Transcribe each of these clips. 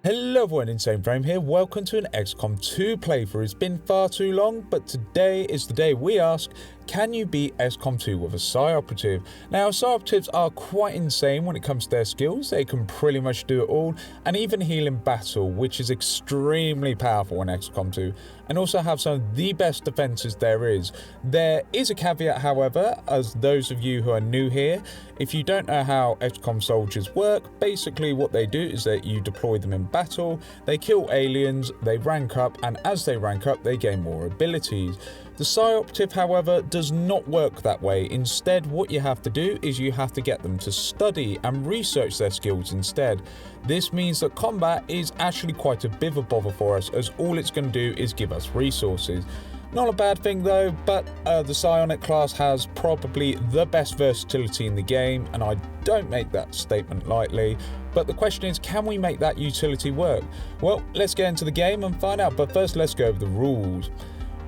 Hello everyone, Insane Frame here. Welcome to an XCOM 2 playthrough. It's been far too long, but today is the day we ask, can you beat XCOM 2 with a Psi operative? Now, Psi operatives are quite insane when it comes to their skills. They can pretty much do it all, and even heal in battle, which is extremely powerful in XCOM 2, and also have some of the best defenses there is. There is a caveat, however, as those of you who are new here, if you don't know how XCOM soldiers work, basically what they do is that you deploy them in battle, they kill aliens, they rank up, and as they rank up, they gain more abilities. The Psi operative, however, does not work that way. Instead, what you have to do is you have to get them to study and research their skills instead. This means that combat is actually quite a bit of a bother for us, as all it's going to do is give us resources. Not a bad thing though, but the Psionic class has probably the best versatility in the game, and I don't make that statement lightly. But the question is, can we make that utility work? Well, let's get into the game and find out, but first let's go over the rules.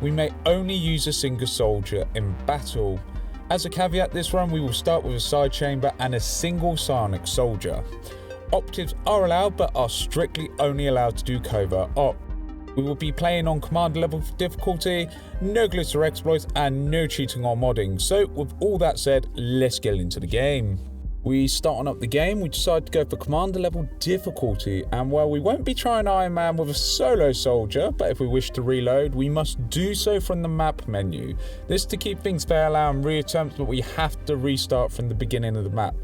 We may only use a single soldier in battle. As a caveat this run, we will start with a side chamber and a single psionic soldier. Operatives are allowed, but are strictly only allowed to do covert op. We will be playing on commander level difficulty, no glitch or exploits, and no cheating or modding. So with all that said, let's get into the game. We start on up the game, we decide to go for commander level difficulty, and while we won't be trying Iron Man with a solo soldier, but if we wish to reload, we must do so from the map menu. This to keep things fair, allowing reattempts, but we have to restart from the beginning of the map.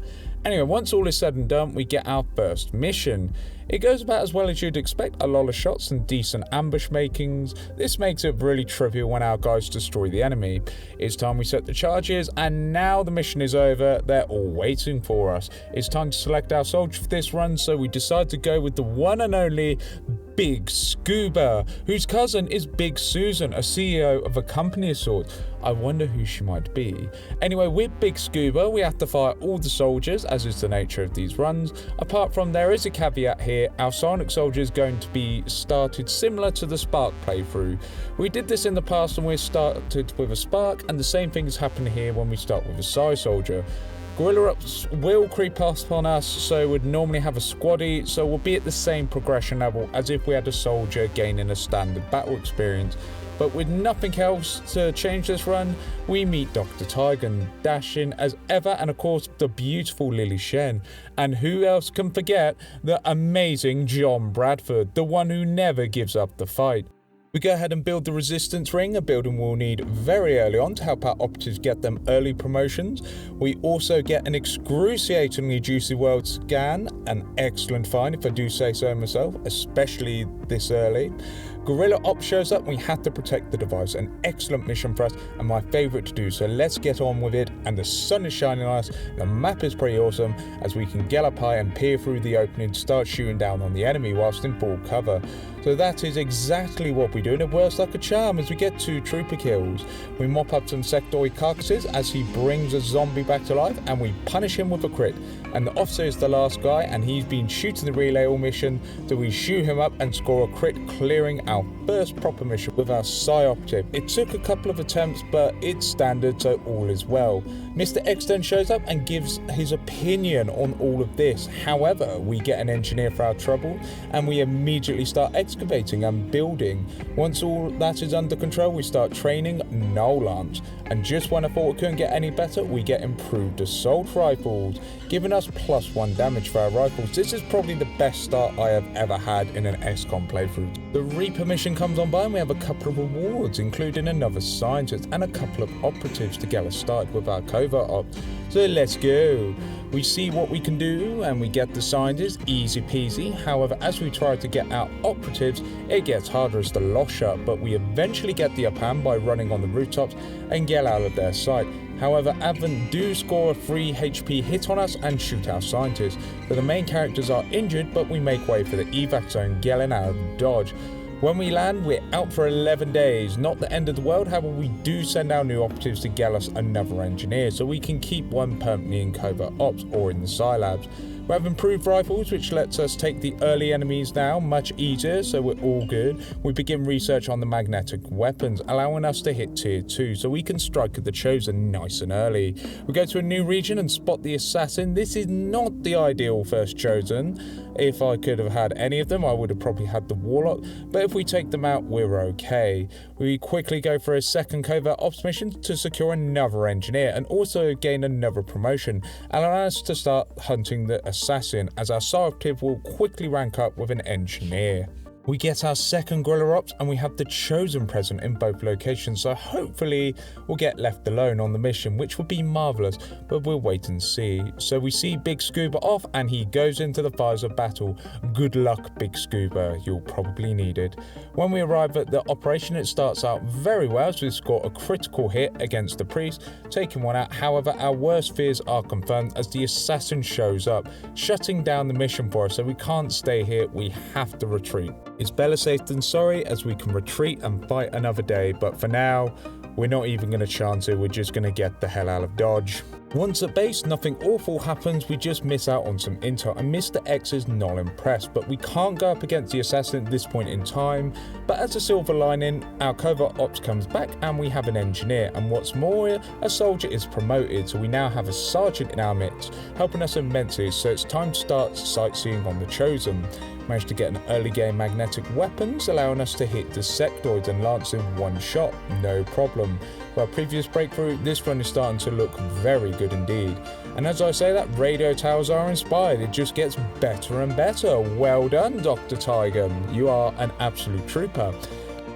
Anyway, once all is said and done, we get our first mission. It goes about as well as you'd expect, a lot of shots and decent ambush makings. This makes it really trivial when our guys destroy the enemy. It's time we set the charges, and now the mission is over, they're all waiting for us. It's time to select our soldier for this run, so we decide to go with the one and only Big Scuba, whose cousin is Big Susan, a CEO of a company of sorts. I wonder who she might be. Anyway, with Big Scuba, we have to fire all the soldiers, as is the nature of these runs. Apart from, there is a caveat here, our Psionic soldier is going to be started similar to the Spark playthrough. We did this in the past and we started with a Spark, and the same thing has happened here when we start with a Psi soldier. Guerrilla ups will creep up on us, so we'd normally have a squaddy, so we'll be at the same progression level as if we had a soldier gaining a standard battle experience. But with nothing else to change this run, we meet Dr. Tygan, dashing as ever, and of course the beautiful Lily Shen. And who else can forget the amazing John Bradford, the one who never gives up the fight. We go ahead and build the resistance ring, a building we'll need very early on to help our operatives get them early promotions. We also get an excruciatingly juicy world scan, an excellent find if I do say so myself, especially this early. Guerrilla Op shows up and we have to protect the device, an excellent mission for us and my favourite to do, so let's get on with it. And the sun is shining on us, the map is pretty awesome as we can get up high and peer through the opening to start shooting down on the enemy whilst in full cover. So that is exactly what we do, and it works like a charm as we get 2 trooper kills. We mop up some sectoid carcasses as he brings a zombie back to life, and we punish him with a crit. And the officer is the last guy, and he's been shooting the relay all mission, so we shoot him up and score a crit, clearing our first proper mission with our Psi operative. It took a couple of attempts, but it's standard, so all is well. Mr. X then shows up and gives his opinion on all of this. However, we get an engineer for our trouble, and we immediately start excavating and building. Once all that is under control, we start training null arms. And just when I thought it couldn't get any better, we get improved assault rifles, giving us +1 damage for our rifles. This is probably the best start I have ever had in an XCOM playthrough. The Reaper mission comes on by and we have a couple of rewards, including another scientist and a couple of operatives to get us started with our covert ops. So let's go. We see what we can do and we get the scientists, easy peasy. However, as we try to get our operatives, it gets harder as the loss shut, but we eventually get the upper hand by running on the rooftops and get out of their sight. However, Advent do score a 3 HP hit on us and shoot our scientists, so the main characters are injured, but we make way for the evac zone, getting out of dodge. When we land, we're out for 11 days. Not the end of the world, however, we do send our new operatives to get us another engineer, so we can keep one permanently in covert ops or in the Psi labs. We have improved rifles, which lets us take the early enemies now much easier, so we're all good. We begin research on the magnetic weapons, allowing us to hit tier 2, so we can strike at the Chosen nice and early. We go to a new region and spot the assassin. This is not the ideal first Chosen, If I could have had any of them, I would have probably had the Warlock, but if we take them out, we're okay. We quickly go for a second covert ops mission to secure another engineer and also gain another promotion, allowing us to start hunting the assassin, as our Psi operative will quickly rank up with an engineer. We get our second guerrilla ops and we have the Chosen present in both locations, so hopefully we'll get left alone on the mission, which would be marvellous, but we'll wait and see. So we see Big Scuba off and he goes into the fires of battle. Good luck, Big Scuba, you'll probably need it. When we arrive at the operation, it starts out very well as we score a critical hit against the priest, taking one out. However, our worst fears are confirmed as the assassin shows up, shutting down the mission for us, so we can't stay here, we have to retreat. It's better safe than sorry, as we can retreat and fight another day, but for now, we're not even going to chance it, we're just going to get the hell out of Dodge. Once at base, nothing awful happens, we just miss out on some intel and Mr. X is not impressed, but we can't go up against the assassin at this point in time. But as a silver lining, our covert ops comes back and we have an engineer, and what's more, a soldier is promoted, so we now have a sergeant in our midst, helping us immensely, so it's time to start sightseeing on the Chosen. Managed to get an early game magnetic weapons, allowing us to hit the sectoids and lance in one shot, no problem. For our previous breakthrough, this run is starting to look very good indeed. And as I say that, radio towers are inspired, it just gets better and better. Well done, Dr. Tiger, you are an absolute trooper.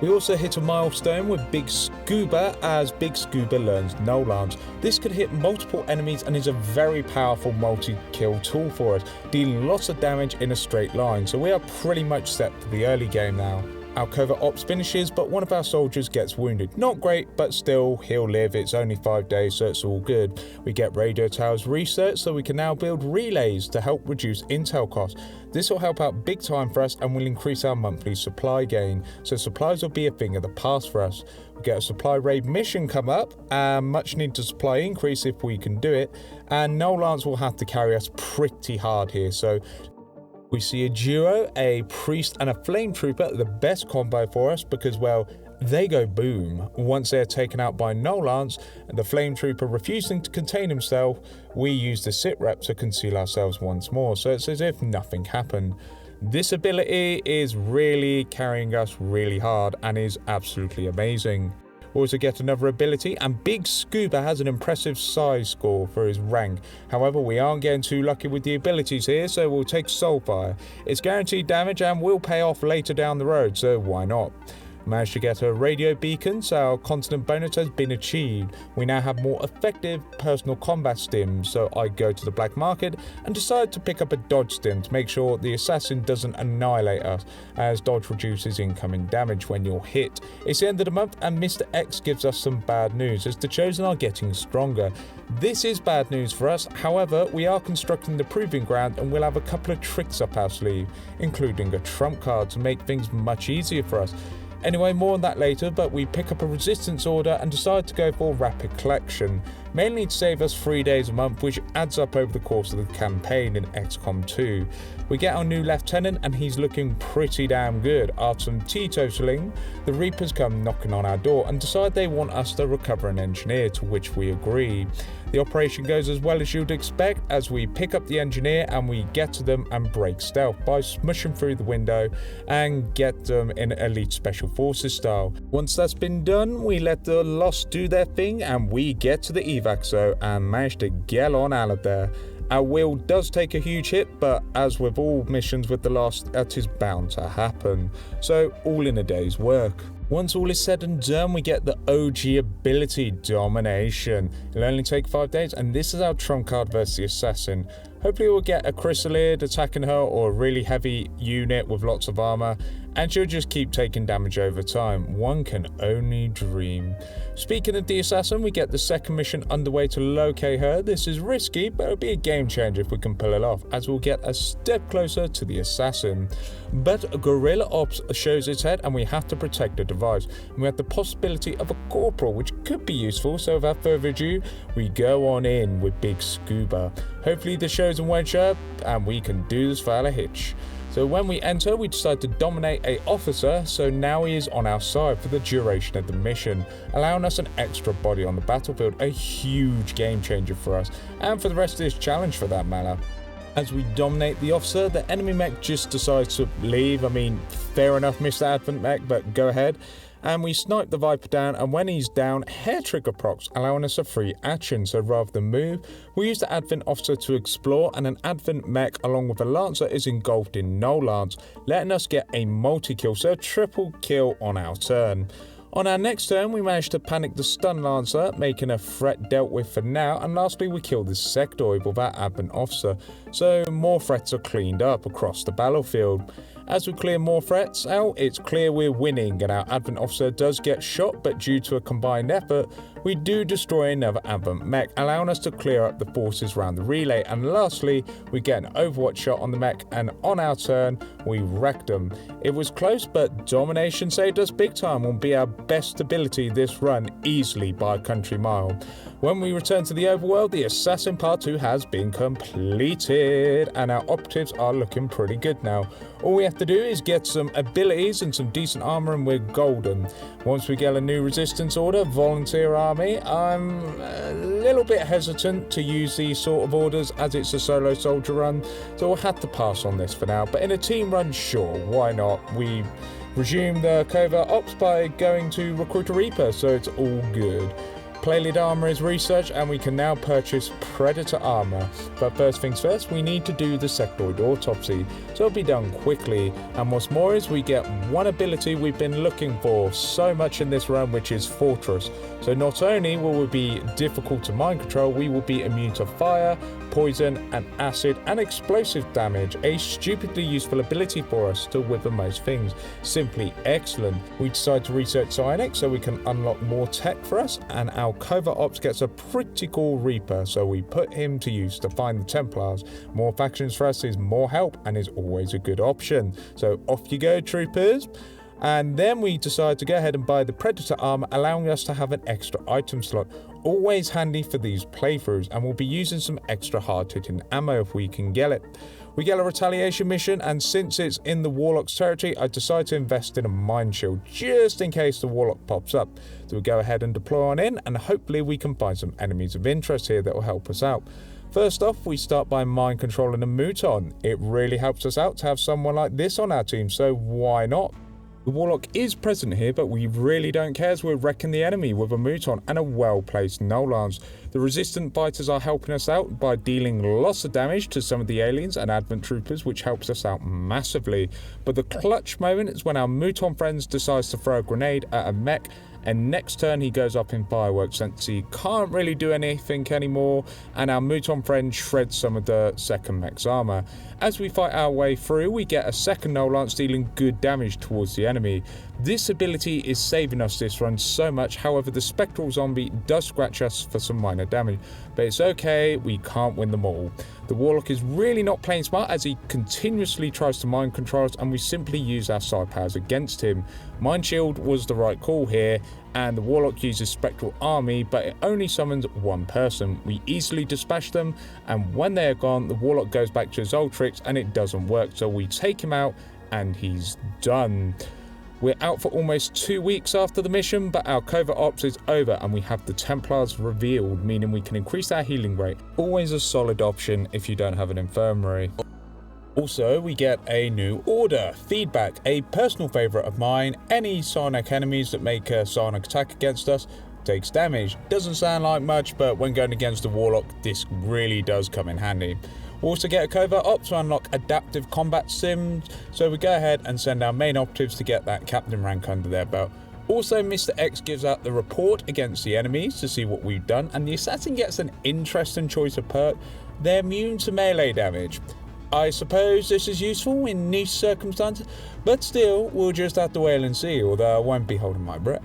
We also hit a milestone with Big Scuba, as Big Scuba learns No Lance. This could hit multiple enemies and is a very powerful multi-kill tool for us, dealing lots of damage in a straight line, so we are pretty much set for the early game now. Our covert ops finishes, but one of our soldiers gets wounded. Not great, but still, he'll live. It's only 5 days, so it's all good. We get radio towers researched, so we can now build relays to help reduce intel costs. This will help out big time for us and will increase our monthly supply gain, so supplies will be a thing of the past for us. We get a supply raid mission come up, and much need to supply increase if we can do it, and No Lance will have to carry us pretty hard here, so we see a duo, a priest and a flame trooper, the best combo for us because, well, they go boom. Once they're taken out by No Lance and the flame trooper refusing to contain himself, we use the sit rep to conceal ourselves once more, so it's as if nothing happened. This ability is really carrying us really hard and is absolutely amazing. We also get another ability, and Big Scuba has an impressive size score for his rank. However, we aren't getting too lucky with the abilities here, so we'll take Soulfire. It's guaranteed damage and will pay off later down the road, so why not? Managed to get a radio beacon, so our continent bonus has been achieved. We now have more effective personal combat stims, so I go to the black market and decide to pick up a dodge stim to make sure the assassin doesn't annihilate us, as dodge reduces incoming damage when you're hit. It's the end of the month and Mr. X gives us some bad news, as the Chosen are getting stronger. This is bad news for us, however, we are constructing the proving ground and we'll have a couple of tricks up our sleeve, including a trump card to make things much easier for us. Anyway, more on that later, but we pick up a resistance order and decide to go for rapid collection, mainly to save us 3 days a month, which adds up over the course of the campaign in XCOM 2. We get our new lieutenant and he's looking pretty damn good. After some teetotaling, the Reapers come knocking on our door and decide they want us to recover an engineer, to which we agree. The operation goes as well as you'd expect, as we pick up the engineer and we get to them and break stealth by smushing through the window and get them in Elite Special Forces style. Once that's been done, we let the Lost do their thing and we get to the evac zone and manage to get on out of there. Our wheel does take a huge hit, but as with all missions with the Lost, that is bound to happen. So all in a day's work. Once all is said and done, we get the OG ability, Domination. It'll only take 5 days, and this is our trump card versus the assassin. Hopefully we'll get a chrysalid attacking her or a really heavy unit with lots of armor, and she'll just keep taking damage over time. One can only dream. Speaking of the assassin, we get the second mission underway to locate her. This is risky, but it'll be a game changer if we can pull it off, as we'll get a step closer to the assassin. But Guerrilla Ops shows its head and we have to protect the device. And we have the possibility of a corporal, which could be useful, so without further ado, we go on in with Big Scuba. Hopefully the Chosen won't show up and we can do this without a hitch. So when we enter, we decide to dominate a officer, so now he is on our side for the duration of the mission, allowing us an extra body on the battlefield, a huge game changer for us, and for the rest of this challenge for that matter. As we dominate the officer, the enemy mech just decides to leave. I mean, fair enough, Mr. Advent Mech, but go ahead. And we snipe the Viper down, and when he's down, hair trigger procs, allowing us a free action. So rather than move, we use the Advent Officer to explore, and an Advent Mech along with a Lancer is engulfed in no Lance, letting us get a multi-kill, so a triple kill on our turn. On our next turn, we manage to panic the Stun Lancer, making a threat dealt with for now, and lastly we kill the Sectoid with our Advent Officer, so more threats are cleaned up across the battlefield. As we clear more threats out, it's clear we're winning, and our Advent Officer does get shot, but due to a combined effort, we do destroy another Advent Mech, allowing us to clear up the forces around the relay, and lastly, we get an Overwatch shot on the mech, and on our turn, we wrecked them. It was close, but domination saved us big time, will be our best ability this run, easily by a country mile. When we return to the overworld, the Assassin Part 2 has been completed, and our operatives are looking pretty good now. All we have to do is get some abilities and some decent armor, and we're golden. Once we get a new resistance order, volunteer army, I'm a little bit hesitant to use these sort of orders as it's a solo soldier run, so we'll have to pass on this for now. But in a team run, sure, why not? We resume the covert ops by going to recruit a Reaper, so it's all good. Playlid armor is researched, and we can now purchase Predator armor. But first things first, we need to do the Sectoid autopsy, so it'll be done quickly. And what's more is we get one ability we've been looking for so much in this run, which is Fortress. So not only will we be difficult to mind control, we will be immune to fire, poison, and acid, and explosive damage. A stupidly useful ability for us to wither most things. Simply excellent. We decide to research Psionic so we can unlock more tech for us, and our covert ops gets a pretty cool Reaper, so we put him to use to find the Templars. More factions for us is more help, and is always a good option. So off you go, troopers. And then we decide to go ahead and buy the Predator armor, allowing us to have an extra item slot. Always handy for these playthroughs, and we'll be using some extra hard-hitting ammo if we can get it. We get a retaliation mission, and since it's in the Warlock's territory, I decide to invest in a Mind Shield, just in case the Warlock pops up. So we go ahead and deploy on in, and hopefully we can find some enemies of interest here that will help us out. First off, we start by mind controlling a Mouton. It really helps us out to have someone like this on our team, so why not? The Warlock is present here, but we really don't care as we're wrecking the enemy with a Mouton and a well-placed no lance. The resistant fighters are helping us out by dealing lots of damage to some of the aliens and Advent troopers, which helps us out massively. But the clutch moment is when our Mouton friends decides to throw a grenade at a mech, and next turn he goes up in fireworks since he can't really do anything anymore, and our Mouton friend shreds some of the second mech's armor. As we fight our way through, we get a second no lance dealing good damage towards the enemy. This ability is saving us this run so much, however the spectral zombie does scratch us for some minor damage, but it's okay, we can't win them all. The Warlock is really not playing smart as he continuously tries to mind control us, and we simply use our psi powers against him. Mind Shield was the right call here, and the Warlock uses Spectral Army, but it only summons one person. We easily dispatch them, and when they are gone, the Warlock goes back to his old tricks and it doesn't work, so we take him out and he's done. We're out for almost 2 weeks after the mission, but our covert ops is over and we have the Templars revealed, meaning we can increase our healing rate. Always a solid option if you don't have an infirmary. Also, we get a new order, Feedback, a personal favourite of mine. Any psionic enemies that make a psionic attack against us takes damage. Doesn't sound like much, but when going against the Warlock, this really does come in handy. We also get a covert op to unlock adaptive combat sims, so we go ahead and send our main operatives to get that captain rank under their belt. Also, Mr. X gives out the report against the enemies to see what we've done, and the assassin gets an interesting choice of perk. They're immune to melee damage. I suppose this is useful in niche circumstances, but still, we'll just have to wait and see, although I won't be holding my breath.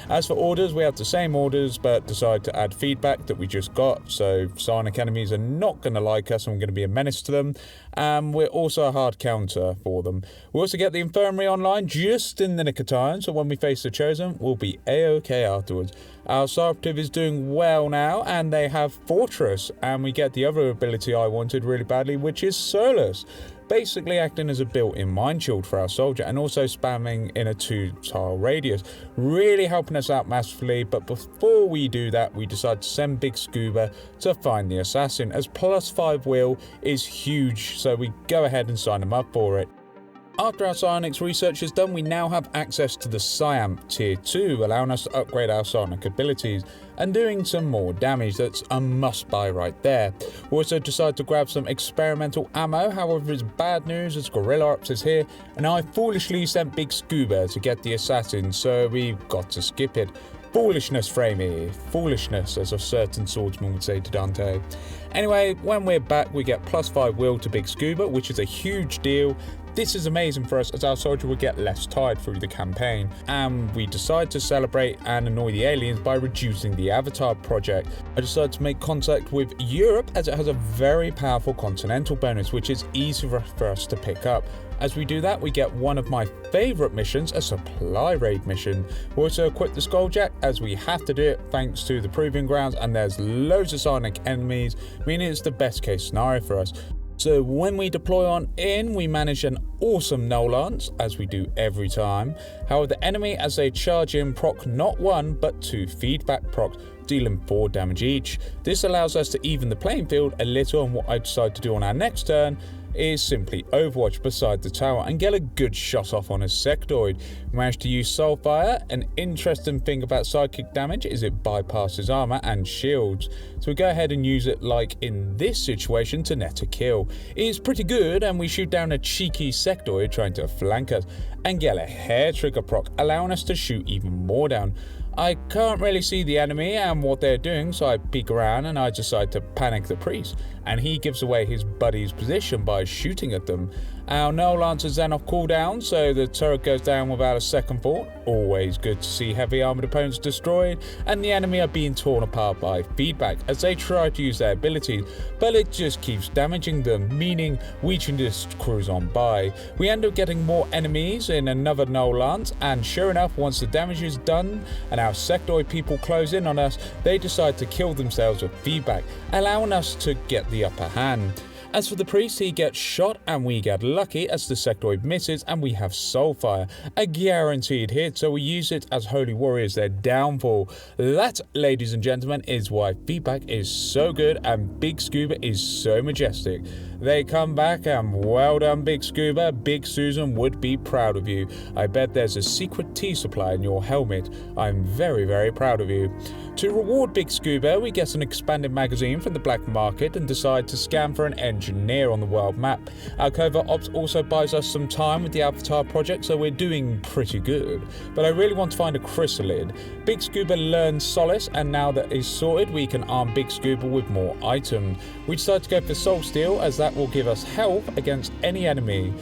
As for orders, we have the same orders, but decide to add feedback that we just got, so psionic enemies are not going to like us and we're going to be a menace to them, and we're also a hard counter for them. We also get the infirmary online just in the nick of time, so when we face the Chosen, we'll be a-okay afterwards. Our operative is doing well now, and they have Fortress, and we get the other ability I wanted really badly, which is Solus. basically acting as a built-in mine shield for our soldier and also spamming in a 2-tile radius, really helping us out massively. But before we do that, we decide to send Big Scuba to find the assassin, as +5 will is huge, so we go ahead and sign him up for it. After our psionics research is done, we now have access to the Psiamp Tier 2, allowing us to upgrade our psionic abilities and doing some more damage. That's a must buy right there. We also decide to grab some experimental ammo, however it's bad news as Gorilla Ops is here, and I foolishly sent Big Scuba to get the assassin, so we got to skip it. Foolishness, Framey. Foolishness, as a certain swordsman would say to Dante. Anyway, when we're back, we get +5 will to Big Scuba, which is a huge deal. This is amazing for us, as our soldier will get less tired through the campaign, and we decide to celebrate and annoy the aliens by reducing the Avatar project. I decided to make contact with Europe, as it has a very powerful continental bonus, which is easy for us to pick up. As we do that, we get one of my favourite missions, a supply raid mission. We also equip the Skulljack, as we have to do it thanks to the Proving Grounds, and there's loads of psionic enemies, meaning it's the best case scenario for us. So when we deploy on in, we manage an awesome no lance, as we do every time. However, the enemy, as they charge in, proc not 1 but 2 feedback procs, dealing 4 damage each. This allows us to even the playing field a little, and what I decide to do on our next turn is simply overwatch beside the tower and get a good shot off on a sectoid. We managed to use Soulfire. An interesting thing about sidekick damage is it bypasses armor and shields, so we go ahead and use it like in this situation to net a kill. It is pretty good, and we shoot down a cheeky sectoid trying to flank us and get a hair trigger proc, allowing us to shoot even more down. I can't really see the enemy and what they're doing, so I peek around and I decide to panic the priest, and he gives away his buddy's position by shooting at them. Our no lance is then off cooldown, so the turret goes down without a second thought. Always good to see heavy armored opponents destroyed, and the enemy are being torn apart by feedback as they try to use their abilities, but it just keeps damaging them, meaning we can just cruise on by. We end up getting more enemies in another no lance, and sure enough, once the damage is done and our sectoid people close in on us, they decide to kill themselves with feedback, allowing us to get the upper hand. As for the priest, he gets shot and we get lucky as the sectoid misses and we have Soulfire, a guaranteed hit, so we use it as Holy Warriors, their downfall. That, ladies and gentlemen, is why feedback is so good and Big Scuba is so majestic. They come back and well done, Big Scuba. Big Susan would be proud of you. I bet there's a secret tea supply in your helmet. I'm very, very proud of you. To reward Big Scuba, we get an expanded magazine from the black market and decide to scan for an engineer on the world map. Our covert ops also buys us some time with the Avatar project, so we're doing pretty good. But I really want to find a chrysalid. Big Scuba learns Solace, and now that is sorted, we can arm Big Scuba with more items. We decide to go for Soul Steel, as that will give us health against any enemy.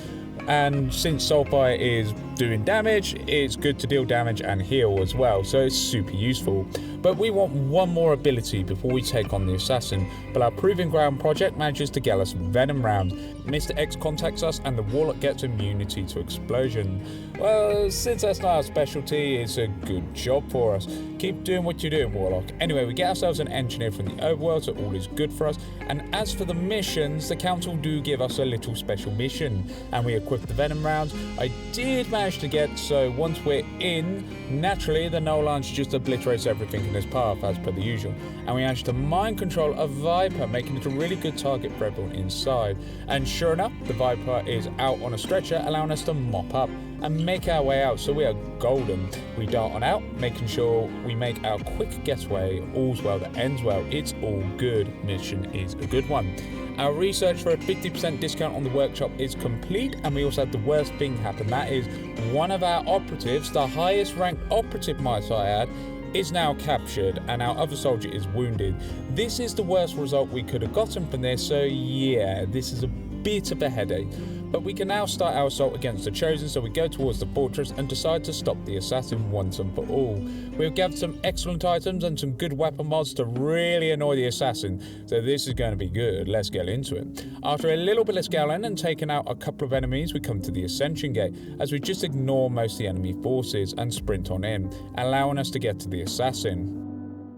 And since Soulfire is doing damage, it's good to deal damage and heal as well, so it's super useful. But we want one more ability before we take on the assassin, but our Proving Ground project manages to get us Venom rounds. Mr. X contacts us and the Warlock gets immunity to explosion. Well, since that's not our specialty, it's a good job for us. Keep doing what you're doing, Warlock. Anyway, we get ourselves an engineer from the overworld, so all is good for us. And as for the missions, the council do give us a little special mission, and we equip the Venom rounds. I did manage to get, so once we're in, naturally the no lance just obliterates everything in this path as per the usual, and we managed to mind control a Viper, making it a really good target for everyone inside. And sure enough, the Viper is out on a stretcher, allowing us to mop up and make our way out, so we are golden. We dart on out, making sure we make our quick getaway. All's well that ends well. It's all good. Mission is a good one. Our research for a 50% discount on the workshop is complete, and we also had the worst thing happen. That is, one of our operatives, the highest ranked operative might I add, is now captured and our other soldier is wounded. This is the worst result we could have gotten from this, so yeah, this is a bit of a headache. But we can now start our assault against the Chosen, so we go towards the fortress and decide to stop the assassin once and for all. We've gathered some excellent items and some good weapon mods to really annoy the assassin, so this is going to be good. Let's get into it. After a little bit of scouting and taking out a couple of enemies, we come to the Ascension Gate, as we just ignore most of the enemy forces and sprint on in, allowing us to get to the assassin.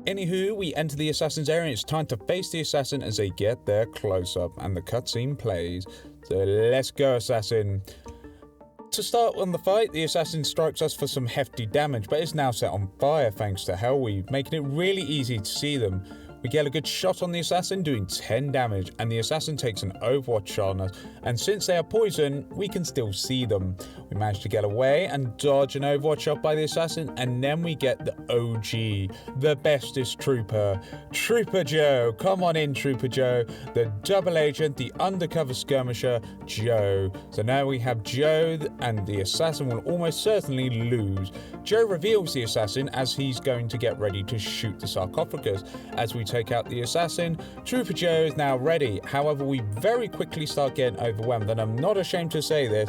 Anywho, we enter the assassin's area and it's time to face the assassin as they get their close-up and the cutscene plays. So let's go, assassin. To start on the fight, the assassin strikes us for some hefty damage, but is now set on fire thanks to Hellweave, making it really easy to see them. We get a good shot on the assassin doing 10 damage, and the assassin takes an overwatch on us, and since they are poison, we can still see them. We manage to get away and dodge an overwatch shot by the assassin, and then we get the OG, the bestest trooper, Trooper Joe. Come on in, Trooper Joe, the double agent, the undercover skirmisher, Joe. So now we have Joe, and the assassin will almost certainly lose. Joe reveals the assassin as he's going to get ready to shoot the sarcophagus. As we take out the assassin, Trooper Joe is now ready. However, we very quickly start getting overwhelmed, and I'm not ashamed to say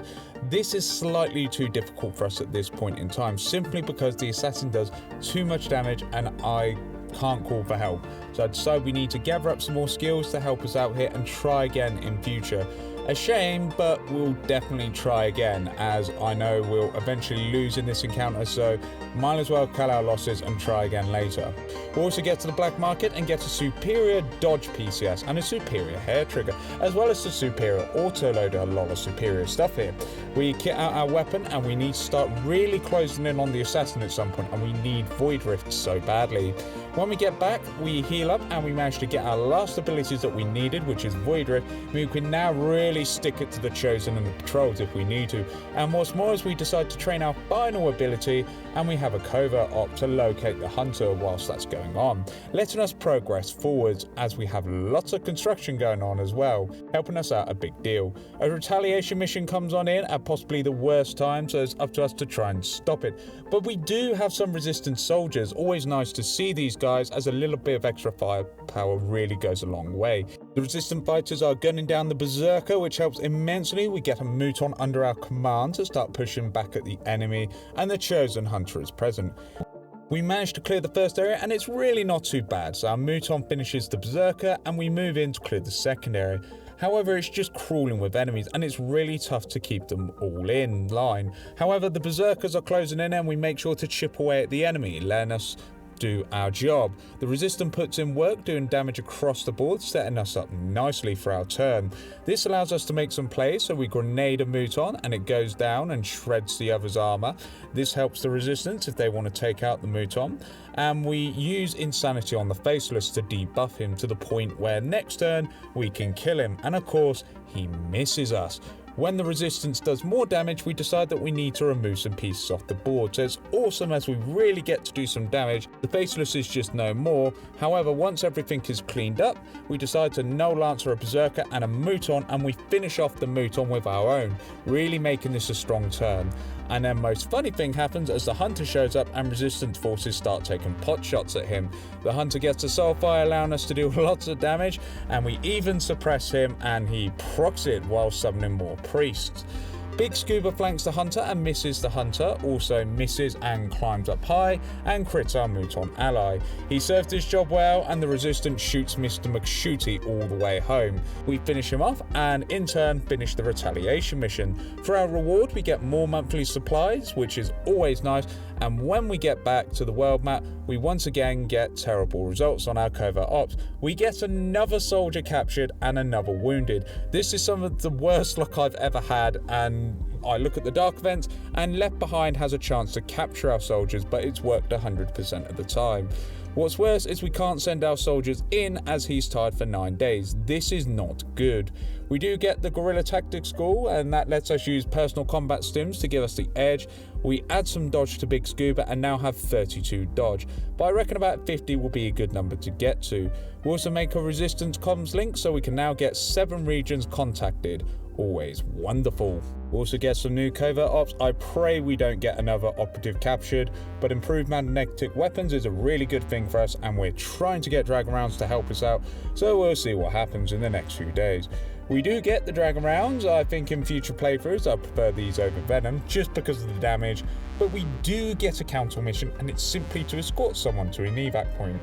this is slightly too difficult for us at this point in time, simply because the assassin does too much damage and I can't call for help. So I decide we need to gather up some more skills to help us out here and try again in future. A shame, but we'll definitely try again, as I know we'll eventually lose in this encounter, so might as well cut our losses and try again later. We'll also get to the black market and get a superior dodge PCS and a superior hair trigger, as well as the superior autoloader. A lot of superior stuff here. We kit out our weapon and we need to start really closing in on the assassin at some point, and we need Void Rift so badly. When we get back, we heal up and we manage to get our last abilities that we needed, which is Void Rift. We can now really stick it to the Chosen and the Patrols if we need to. And what's more is we decide to train our final ability, and we have a covert op to locate the Hunter whilst that's going on, letting us progress forwards as we have lots of construction going on as well, helping us out a big deal. A retaliation mission comes on in at possibly the worst time, so it's up to us to try and stop it. But we do have some resistance soldiers. Always nice to see these guys, as a little bit of extra firepower really goes a long way. The resistant fighters are gunning down the Berserker, which helps immensely. We get a Mouton under our command to start pushing back at the enemy, and the Chosen Hunter is present. We managed to clear the first area, and it's really not too bad, so our Mouton finishes the Berserker and we move in to clear the second area. However, it's just crawling with enemies, and it's really tough to keep them all in line. However, the Berserkers are closing in and we make sure to chip away at the enemy, letting us do our job. The resistant puts in work, doing damage across the board, setting us up nicely for our turn. This allows us to make some plays, so we grenade a Mouton and it goes down and shreds the other's armor. This helps the resistance if they want to take out the Mouton, and we use Insanity on the Faceless to debuff him to the point where next turn we can kill him, and of course he misses us. When the resistance does more damage, we decide that we need to remove some pieces off the board. So it's awesome as we really get to do some damage. The Faceless is just no more. However, once everything is cleaned up, we decide to no Lancer, a Berserker and a Mouton, and we finish off the Mouton with our own, really making this a strong turn. And then most funny thing happens as the Hunter shows up and resistance forces start taking pot shots at him. The Hunter gets a Soulfire, allowing us to do lots of damage, and we even suppress him and he procs it while summoning more priests. Big Scuba flanks the Hunter and misses the Hunter, also misses and climbs up high and crits our Mouton ally. He served his job well, and the resistance shoots Mr. McShooty all the way home. We finish him off and in turn finish the retaliation mission. For our reward, we get more monthly supplies, which is always nice, and when we get back to the world map, we once again get terrible results on our covert ops. We get another soldier captured and another wounded. This is some of the worst luck I've ever had, and I look at the dark events and Left Behind has a chance to capture our soldiers, but it's worked 100% of the time. What's worse is we can't send our soldiers in as he's tied for 9 days. This is not good. We do get the Guerrilla Tactics School, and that lets us use personal combat stims to give us the edge. We add some dodge to Big Scuba and now have 32 dodge, but I reckon about 50 will be a good number to get to. We also make a resistance comms link, so we can now get 7 regions contacted. Always wonderful. We also get some new covert ops. I pray we don't get another operative captured, but improved magnetic weapons is a really good thing for us, and we're trying to get Dragon Rounds to help us out, so we'll see what happens in the next few days. We do get the Dragon Rounds. I think in future playthroughs I prefer these over Venom just because of the damage, but we do get a council mission, and it's simply to escort someone to an evac point.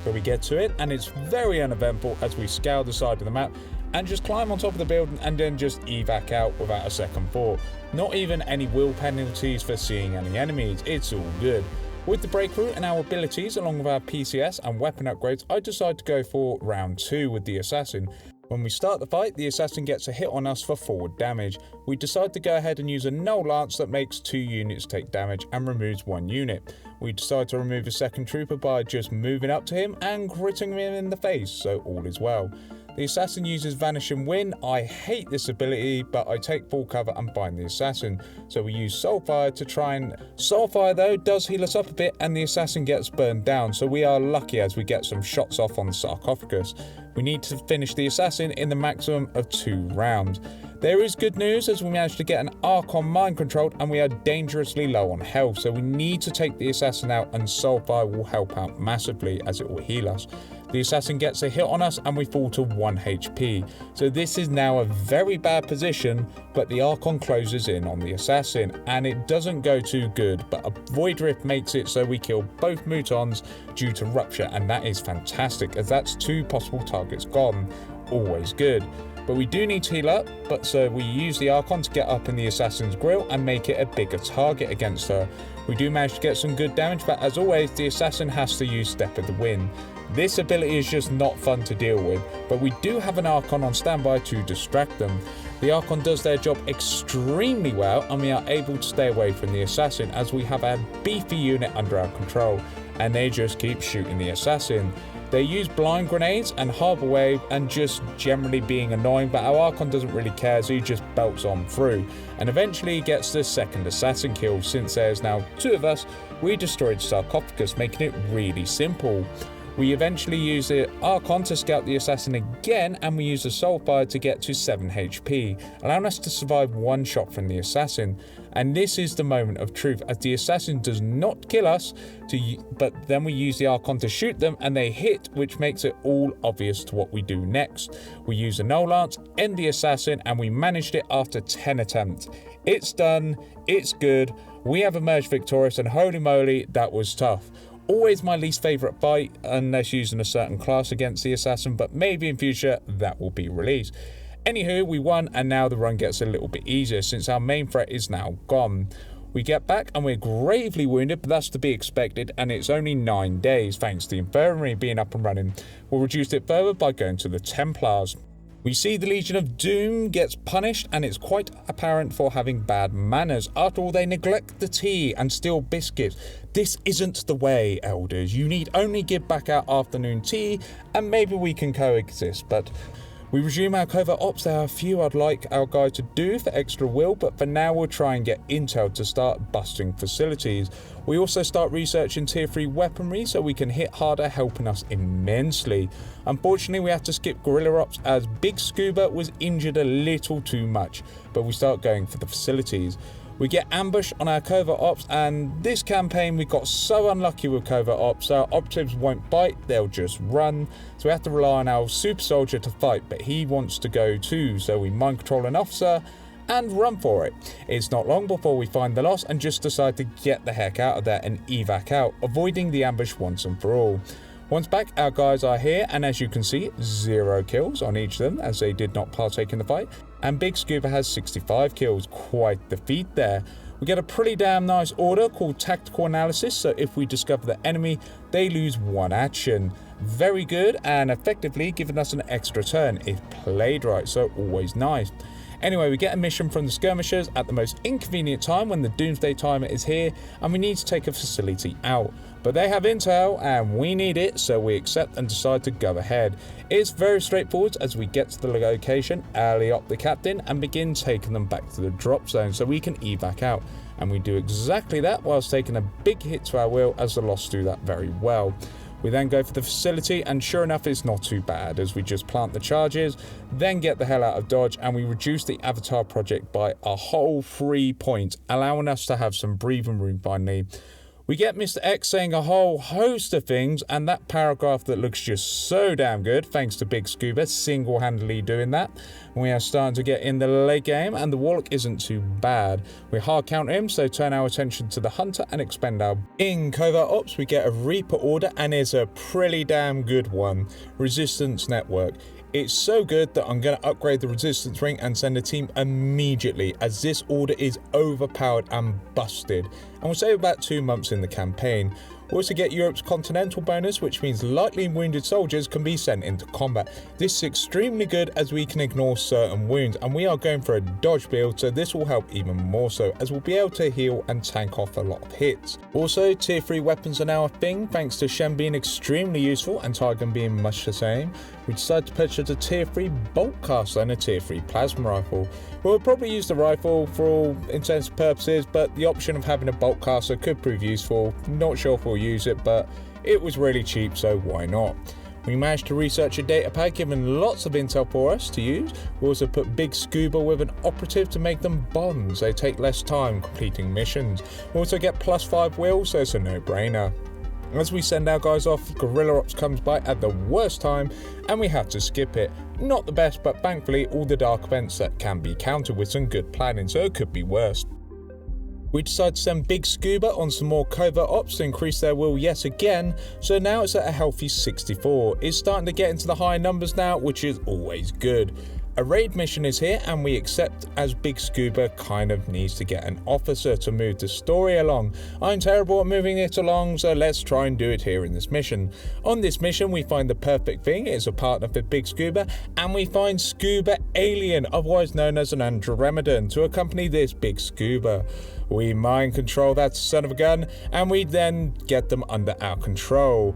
So we get to it, and it's very uneventful as we scour the side of the map and just climb on top of the building and then just evac out without a second thought. Not even any will penalties for seeing any enemies, it's all good. With the breakthrough and our abilities along with our PCS and weapon upgrades, I decide to go for round 2 with the assassin. When we start the fight, the assassin gets a hit on us for 4 damage. We decide to go ahead and use a null lance that makes 2 units take damage and removes 1 unit. We decide to remove a second trooper by just moving up to him and critting him in the face, so all is well. The assassin uses Vanishing Wind. I hate this ability, but I take full cover and bind the assassin. So we use Soulfire to try and... Soulfire though does heal us up a bit and the assassin gets burned down, so we are lucky as we get some shots off on the sarcophagus. We need to finish the assassin in the maximum of 2 rounds. There is good news as we managed to get an Archon mind controlled and we are dangerously low on health, so we need to take the assassin out and Soulfire will help out massively as it will heal us. The assassin gets a hit on us and we fall to 1 HP. So this is now a very bad position, but the Archon closes in on the assassin and it doesn't go too good, but a Void Rift makes it so we kill both Mutons due to Rupture, and that is fantastic as that's 2 possible targets gone. Always good. But we do need to heal up, but so we use the Archon to get up in the assassin's grill and make it a bigger target against her. We do manage to get some good damage, but as always the assassin has to use Step of the Wind. This ability is just not fun to deal with, but we do have an Archon on standby to distract them. The Archon does their job extremely well and we are able to stay away from the assassin as we have a beefy unit under our control and they just keep shooting the assassin. They use blind grenades and Harbour Wave and just generally being annoying, but our Archon doesn't really care, so he just belts on through. And eventually he gets the second assassin kill. Since there's now 2 of us, we destroyed sarcophagus, making it really simple. We eventually use the Archon to scout the assassin again and we use the Soulfire to get to 7 HP, allowing us to survive 1 shot from the assassin. And this is the moment of truth as the assassin does not kill us, but then we use the Archon to shoot them and they hit, which makes it all obvious to what we do next. We use a null lance, end the assassin, and we managed it after 10 attempts. It's done, it's good, we have emerged victorious, and holy moly, that was tough. Always my least favourite fight unless using a certain class against the assassin, but maybe in future that will be released. Anywho, we won and now the run gets a little bit easier since our main threat is now gone. We get back and we're gravely wounded, but that's to be expected, and it's only 9 days thanks to the infirmary being up and running. We'll reduce it further by going to the Templars. We see the Legion of Doom gets punished and it's quite apparent for having bad manners. After all, they neglect the tea and steal biscuits. This isn't the way, elders. You need only give back our afternoon tea and maybe we can coexist, but... We resume our covert ops. There are a few I'd like our guy to do for extra will, but for now we'll try and get intel to start busting facilities. We also start researching tier 3 weaponry so we can hit harder, helping us immensely. Unfortunately we have to skip guerrilla ops as Big Scuba was injured a little too much, but we start going for the facilities. We get ambushed on our covert ops, and this campaign we got so unlucky with covert ops, our operatives won't bite, they'll just run. So we have to rely on our super soldier to fight, but he wants to go too, so we mind control an officer and run for it. It's not long before we find the loss and just decide to get the heck out of there and evac out, avoiding the ambush once and for all. Once back, our guys are here, and as you can see, 0 kills on each of them as they did not partake in the fight. And Big Scuba has 65 kills, quite the feat there. We get a pretty damn nice order called Tactical Analysis, so if we discover the enemy, they lose 1 action. Very good, and effectively giving us an extra turn if played right, so always nice. Anyway, we get a mission from the skirmishers at the most inconvenient time when the Doomsday Timer is here and we need to take a facility out. But they have intel and we need it, so we accept and decide to go ahead. It's very straightforward as we get to the location, alley up the captain and begin taking them back to the drop zone so we can evac out. And we do exactly that whilst taking a big hit to our wheel as the Lost do that very well. We then go for the facility and sure enough it's not too bad as we just plant the charges, then get the hell out of dodge and we reduce the Avatar project by a whole 3 points, allowing us to have some breathing room finally. We get Mr. X saying a whole host of things, and that paragraph that looks just so damn good, thanks to Big Scuba single-handedly doing that. We are starting to get in the late game, and the Warlock isn't too bad. We hard counter him, so turn our attention to the Hunter and expend our... In Covert Ops, we get a Reaper order, and it's a pretty damn good one. Resistance Network. It's so good that I'm going to upgrade the resistance ring and send a team immediately, as this order is overpowered and busted, and we'll save about 2 months in the campaign. We also get Europe's Continental bonus, which means lightly wounded soldiers can be sent into combat. This is extremely good as we can ignore certain wounds, and we are going for a dodge build, so this will help even more so as we'll be able to heal and tank off a lot of hits. Also, tier 3 weapons are now a thing thanks to Shen being extremely useful and Targan being much the same. We decided to purchase a tier 3 bolt caster and a tier 3 plasma rifle. We'll probably use the rifle for all intents and purposes, but the option of having a bolt caster could prove useful. Not sure if we'll use it, but it was really cheap, so why not? We managed to research a data pad, giving lots of intel for us to use. We also put Big Scuba with an operative to make them bonds. They take less time completing missions. We also get +5 wheels, so it's a no-brainer. As we send our guys off, Guerrilla Ops comes by at the worst time and we have to skip it. Not the best, but thankfully all the dark events that can be countered with some good planning, so it could be worse. We decided to send Big Scuba on some more covert ops to increase their will yet again, so now it's at a healthy 64. It's starting to get into the high numbers now, which is always good. A raid mission is here and we accept as Big Scuba kind of needs to get an officer to move the story along. I'm terrible at moving it along, so let's try and do it here in this mission. On this mission we find the perfect thing, it's a partner for Big Scuba, and we find Scuba Alien, otherwise known as an Andromedan, to accompany this Big Scuba. We mind control that son of a gun and we then get them under our control.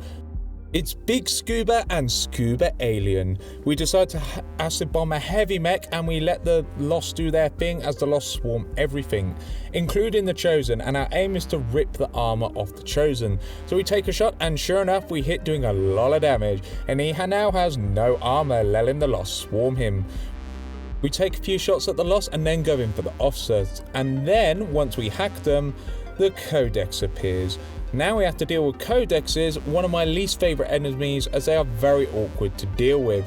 It's Big Scuba and Scuba Alien. We decide to acid bomb a heavy mech and we let the Lost do their thing as the Lost swarm everything, including the Chosen, and our aim is to rip the armor off the Chosen. So we take a shot and sure enough we hit, doing a lot of damage, and he now has no armor, letting the Lost swarm him. We take a few shots at the Lost and then go in for the offsets, and then once we hack them, the Codex appears. Now we have to deal with Codexes, one of my least favourite enemies as they are very awkward to deal with.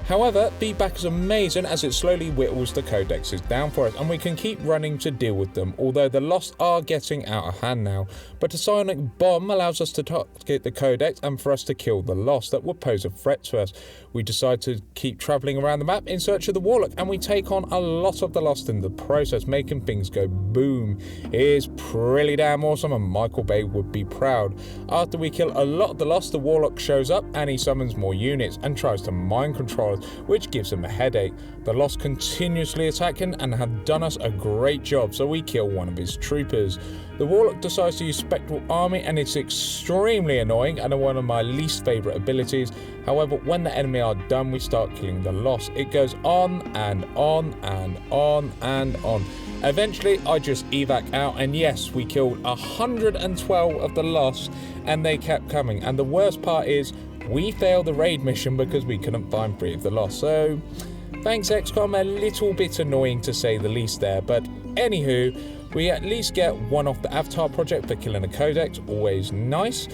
However, feedback is amazing as it slowly whittles the Codexes down for us and we can keep running to deal with them, although the Lost are getting out of hand now. But a sonic bomb allows us to target the Codex and for us to kill the Lost that would pose a threat to us. We decide to keep travelling around the map in search of the Warlock and we take on a lot of the Lost in the process, making things go boom. It is pretty damn awesome and Michael Bay would be proud. After we kill a lot of the Lost, the Warlock shows up and he summons more units and tries to mind control us, which gives him a headache. The Lost continuously attacking and have done us a great job, so we kill one of his troopers. The Warlock decides to use Spectral Army and it's extremely annoying and one of my least favourite abilities. However, when the enemy are done, we start killing the Lost. It goes on and on and on and on. Eventually, I just evac out and yes, we killed 112 of the Lost and they kept coming. And the worst part is, we failed the raid mission because we couldn't find 3 of the Lost. So, thanks XCOM, a little bit annoying to say the least there. But anywho, we at least get one off the Avatar project for killing a Codex, always nice.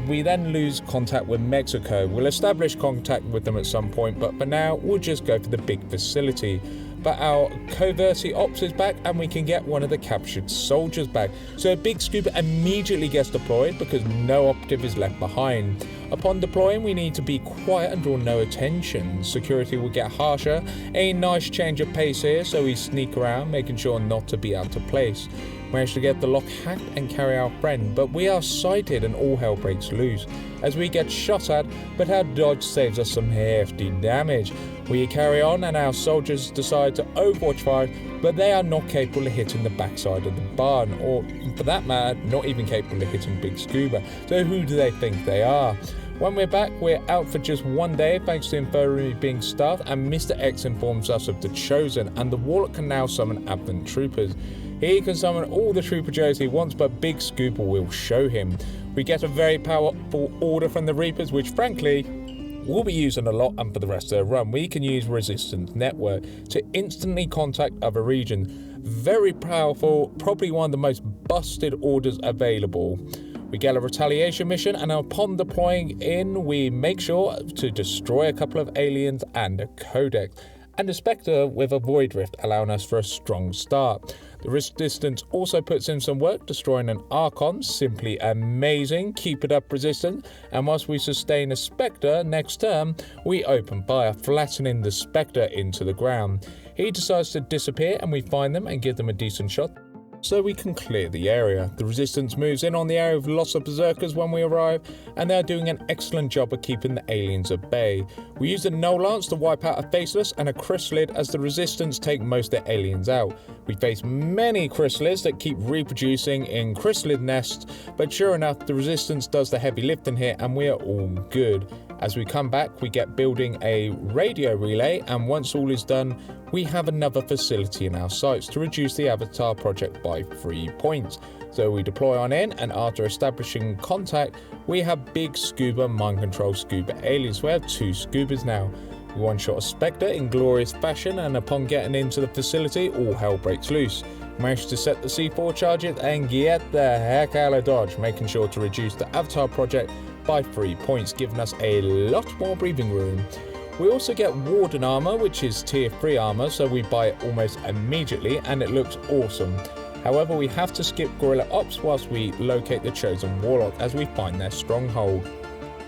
We then lose contact with Mexico. We'll establish contact with them at some point, but for now, we'll just go for the big facility. But our coverty ops is back and we can get one of the captured soldiers back. So Big Scuba immediately gets deployed because no operative is left behind. Upon deploying, we need to be quiet and draw no attention. Security will get harsher. A nice change of pace here, so we sneak around, making sure not to be out of place. Manage to get the lock hacked and carry our friend, but we are sighted and all hell breaks loose as we get shot at, but our dodge saves us some hefty damage. We carry on and our soldiers decide to Overwatch fire, but they are not capable of hitting the backside of the barn, or for that matter, not even capable of hitting Big Scuba. So who do they think they are? When we're back, we're out for just one day thanks to Infirmary being staffed, and Mr. X informs us of the Chosen, and the Warlock can now summon Advent Troopers. He can summon all the Trooper Joes he wants, but Big Scuba will show him. We get a very powerful order from the Reapers, which frankly, we'll be using a lot, and for the rest of the run, we can use Resistance Network to instantly contact other regions. Very powerful, probably one of the most busted orders available. We get a retaliation mission, and upon deploying in, we make sure to destroy a couple of aliens and a Codex, and a Spectre with a Void Rift, allowing us for a strong start. The Resistance also puts in some work, destroying an Archon, simply amazing. Keep it up, Resistance. And whilst we sustain a Spectre, next turn, we open fire, flattening the Spectre into the ground. He decides to disappear, and we find them and give them a decent shot. so we can clear the area. The resistance moves in on the area with lots of berserkers when we arrive, and they're doing an excellent job of keeping the aliens at bay. We use the no lance to wipe out a faceless and a chrysalid as the resistance take most of the aliens out. We face many chrysalids that keep reproducing in chrysalid nests, but sure enough the resistance does the heavy lifting here and we are all good. As we come back, we get building a radio relay, and once all is done, we have another facility in our sights to reduce the Avatar project by 3 points. So we deploy on in, and after establishing contact, we have big scuba mind control scuba aliens. We have 2 scubas now. We one-shot a Spectre in glorious fashion, and upon getting into the facility, all hell breaks loose. Managed to set the C4 charges and get the heck out of Dodge, making sure to reduce the Avatar project by 3 points, giving us a lot more breathing room. We also get Warden armor, which is tier 3 armor, so we buy it almost immediately and it looks awesome. However, we have to skip Guerrilla Ops whilst we locate the Chosen Warlock as we find their stronghold.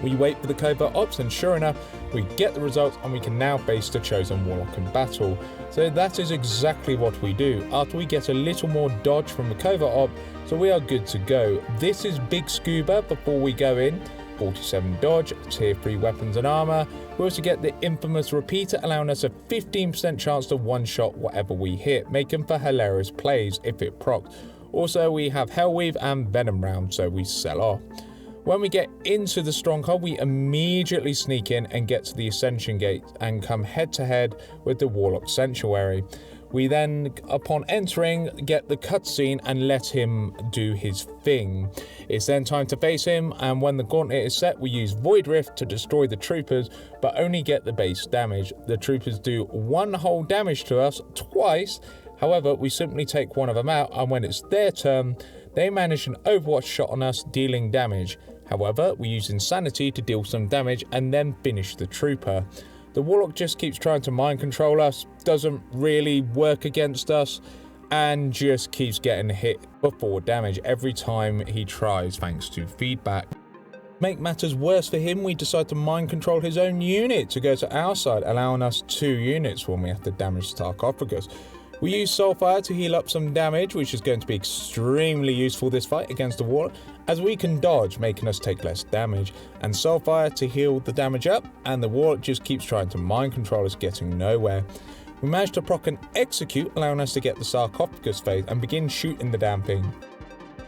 We wait for the Covert Ops, and sure enough, we get the results and we can now face the Chosen Warlock in battle. So that is exactly what we do. After we get a little more dodge from the Covert Op, so we are good to go. This is Big Scuba before we go in. 47 dodge, tier 3 weapons and armor. We also get the infamous repeater, allowing us a 15% chance to one-shot whatever we hit, making for hilarious plays if it procs. Also, we have Hellweave and Venom round, so we sell off. When we get into the stronghold, we immediately sneak in and get to the Ascension Gate and come head to head with the Warlock Sanctuary. We then, upon entering, get the cutscene and let him do his thing. It's then time to face him, and when the gauntlet is set, we use Void Rift to destroy the troopers, but only get the base damage. The troopers do 1 whole damage to us twice. However, we simply take one of them out, and when it's their turn, they manage an Overwatch shot on us, dealing damage. However, we use Insanity to deal some damage and then finish the trooper. The Warlock just keeps trying to mind control us, doesn't really work against us, and just keeps getting hit for 4 damage every time he tries thanks to feedback. Make matters worse for him, we decide to mind control his own unit to go to our side, allowing us 2 units when we have to damage Sarcophagus. We use Soulfire to heal up some damage, which is going to be extremely useful this fight against the Warlock, as we can dodge, making us take less damage, and Soulfire to heal the damage up, and the Warlock just keeps trying to mind control us, getting nowhere. We manage to proc and execute, allowing us to get the Sarcophagus phase and begin shooting the damn thing.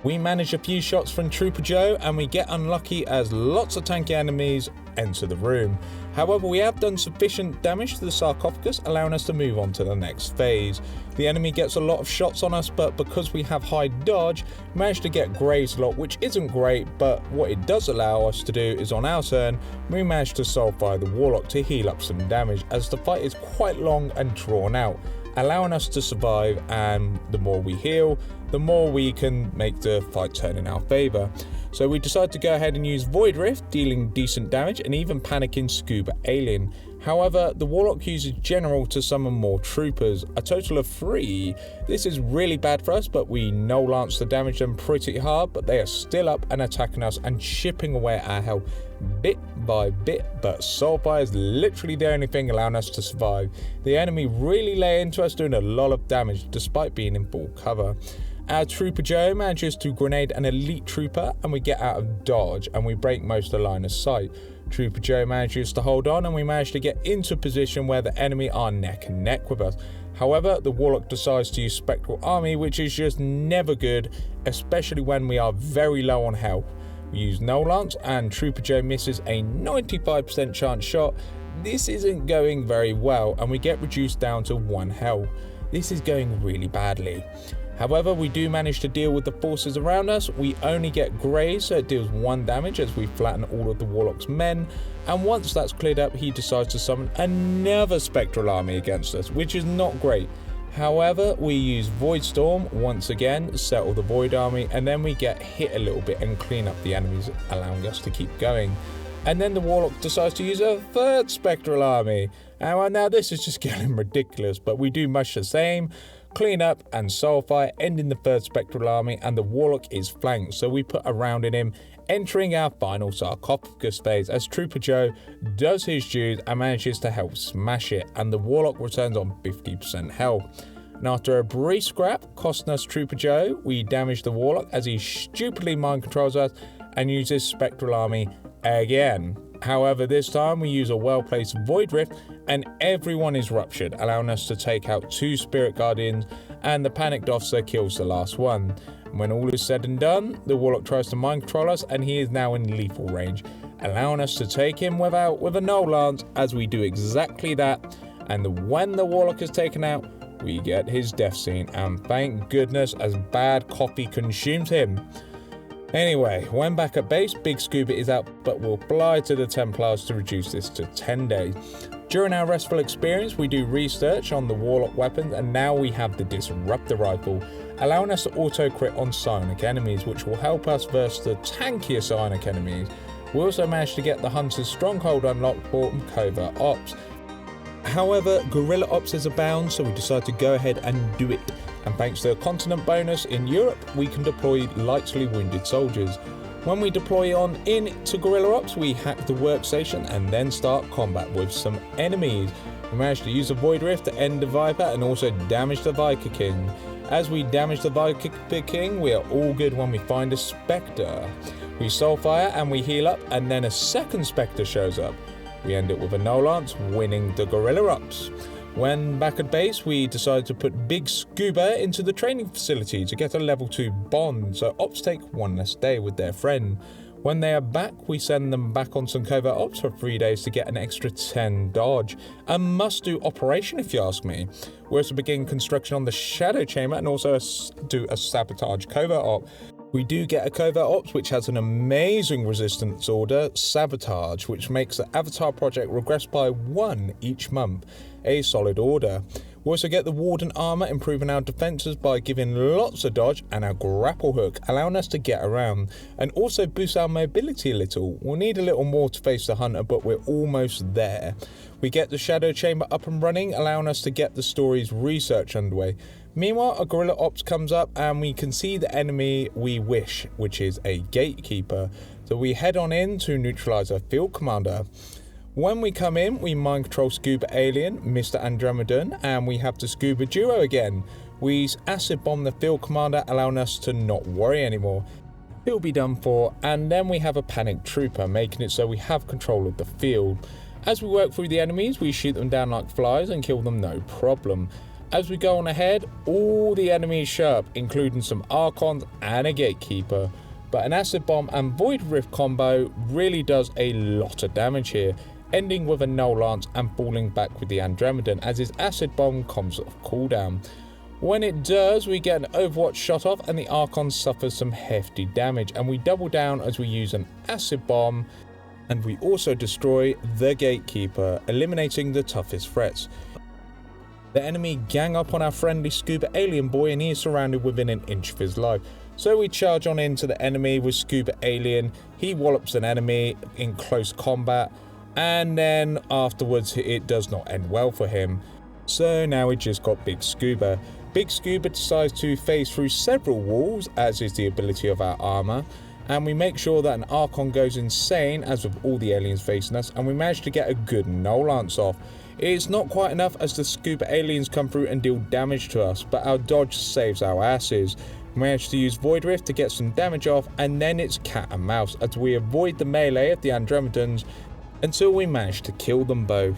We manage a few shots from Trooper Joe, and we get unlucky as lots of tanky enemies enter the room. However, we have done sufficient damage to the Sarcophagus, allowing us to move on to the next phase. The enemy gets a lot of shots on us, but because we have high dodge, we manage to get Graves a lot, which isn't great, but what it does allow us to do is on our turn, we manage to Soulfire the Warlock to heal up some damage, as the fight is quite long and drawn out, allowing us to survive, and the more we heal, the more we can make the fight turn in our favour. So we decide to go ahead and use Void Rift, dealing decent damage and even panicking Scuba Alien. However, the Warlock uses General to summon more troopers, a total of 3. This is really bad for us, but we no lance to damage them pretty hard, but they are still up and attacking us and chipping away at our health bit by bit, but Soulfire is literally the only thing allowing us to survive. The enemy really lay into us, doing a lot of damage despite being in full cover. Our Trooper Joe manages to grenade an elite trooper, and we get out of dodge and we break most of the line of sight. Trooper Joe manages to hold on, and we manage to get into a position where the enemy are neck and neck with us. However, the Warlock decides to use Spectral Army, which is just never good, especially when we are very low on health. We use No Lance, and Trooper Joe misses a 95% chance shot. This isn't going very well, and we get reduced down to 1 health. This is going really badly. However, we do manage to deal with the forces around us. We only get Graves, so it deals 1 damage as we flatten all of the Warlock's men. And once that's cleared up, he decides to summon another Spectral Army against us, which is not great. However, we use Void Storm once again, settle the Void Army, and then we get hit a little bit and clean up the enemies, allowing us to keep going. And then the Warlock decides to use a 3rd Spectral Army. And now this is just getting ridiculous, but we do much the same. Clean up and Soulfire, ending the 3rd Spectral Army, and the Warlock is flanked, so we put a round in him, entering our final Sarcophagus phase as Trooper Joe does his dues and manages to help smash it, and the Warlock returns on 50% health. and after a brief scrap costing us Trooper Joe, we damage the Warlock as he stupidly mind controls us and uses Spectral Army again. However, this time we use a well-placed Void Rift and everyone is ruptured, allowing us to take out 2 Spirit Guardians, and the panicked officer kills the last one. And when all is said and done, the Warlock tries to mind control us and he is now in lethal range, allowing us to take him with a no lance as we do exactly that. And when the Warlock is taken out, we get his death scene, and thank goodness, as bad copy consumes him. Anyway, when back at base, Big Scuba is out, but we'll fly to the Templars to reduce this to 10 days. During our restful experience, we do research on the Warlock weapons, and now we have the Disruptor Rifle, allowing us to auto-crit on psionic enemies, which will help us versus the tankier psionic enemies. We also managed to get the Hunter's Stronghold unlocked for Covert Ops. However, Guerrilla Ops is abound, so we decide to go ahead and do it. And thanks to a continent bonus in Europe, we can deploy lightly wounded soldiers. When we deploy on into Guerrilla Ops, we hack the workstation and then start combat with some enemies. We managed to use a Void Rift to end the Viper and also damage the Viper King. As we damage the Viper King, we are all good when we find a Spectre. We Soulfire and we heal up, and then a second Spectre shows up. We end it with a no lance, winning the Guerrilla Ops. When back at base, we decided to put Big Scuba into the training facility to get a level 2 bond, so Ops take one less day with their friend. When they are back, we send them back on some Covert Ops for 3 days to get an extra 10 dodge. A must-do operation if you ask me. We also begin construction on the Shadow Chamber and also do a Sabotage Covert Op. We do get a Covert Ops which has an amazing resistance order, Sabotage, which makes the Avatar project regress by 1 each month. A solid order. We also get the Warden armor, improving our defenses by giving lots of dodge, and our grapple hook, allowing us to get around, and also boost our mobility a little. We'll need a little more to face the Hunter, but we're almost there. We get the Shadow Chamber up and running, allowing us to get the story's research underway. Meanwhile, a Guerrilla Ops comes up and we can see the enemy we wish, which is a Gatekeeper. So we head on in to neutralize our Field Commander. When we come in, we mind control Scuba Alien, Mr. Andromedon, and we have the Scuba Duo again. We acid bomb the Field Commander, allowing us to not worry anymore. It'll be done for, and then we have a Panic Trooper, making it so we have control of the field. As we work through the enemies, we shoot them down like flies and kill them no problem. As we go on ahead, all the enemies show up, including some Archons and a Gatekeeper. But an Acid Bomb and Void Rift combo really does a lot of damage here, ending with a no lance and falling back with the Andromedon as his Acid Bomb comes off cooldown. When it does, we get an Overwatch shot off and the Archon suffers some hefty damage, and we double down as we use an Acid Bomb, and we also destroy the Gatekeeper, eliminating the toughest threats. The enemy gang up on our friendly Scuba Alien boy and he is surrounded within an inch of his life. So we charge on into the enemy with Scuba Alien, he wallops an enemy in close combat, and then afterwards it does not end well for him. So now we just got Big Scuba. Big Scuba decides to phase through several walls, as is the ability of our armor, and we make sure that an Archon goes insane as with all the aliens facing us, and we manage to get a good no lance off. It's not quite enough as the Scuba Aliens come through and deal damage to us, but our dodge saves our asses. We manage to use Void Rift to get some damage off, and then it's cat and mouse as we avoid the melee of the Andromedons until we manage to kill them both.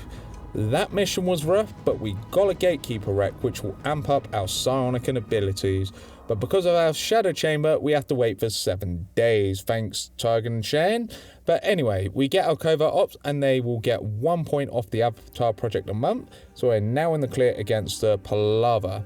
That mission was rough, but we got a Gatekeeper wreck which will amp up our psionic abilities. But because of our Shadow Chamber, we have to wait for 7 days, thanks Tiger and Shane. But anyway, we get our Covert Ops and they will get 1 point off the Avatar project a month, so we're now in the clear against the Palaver.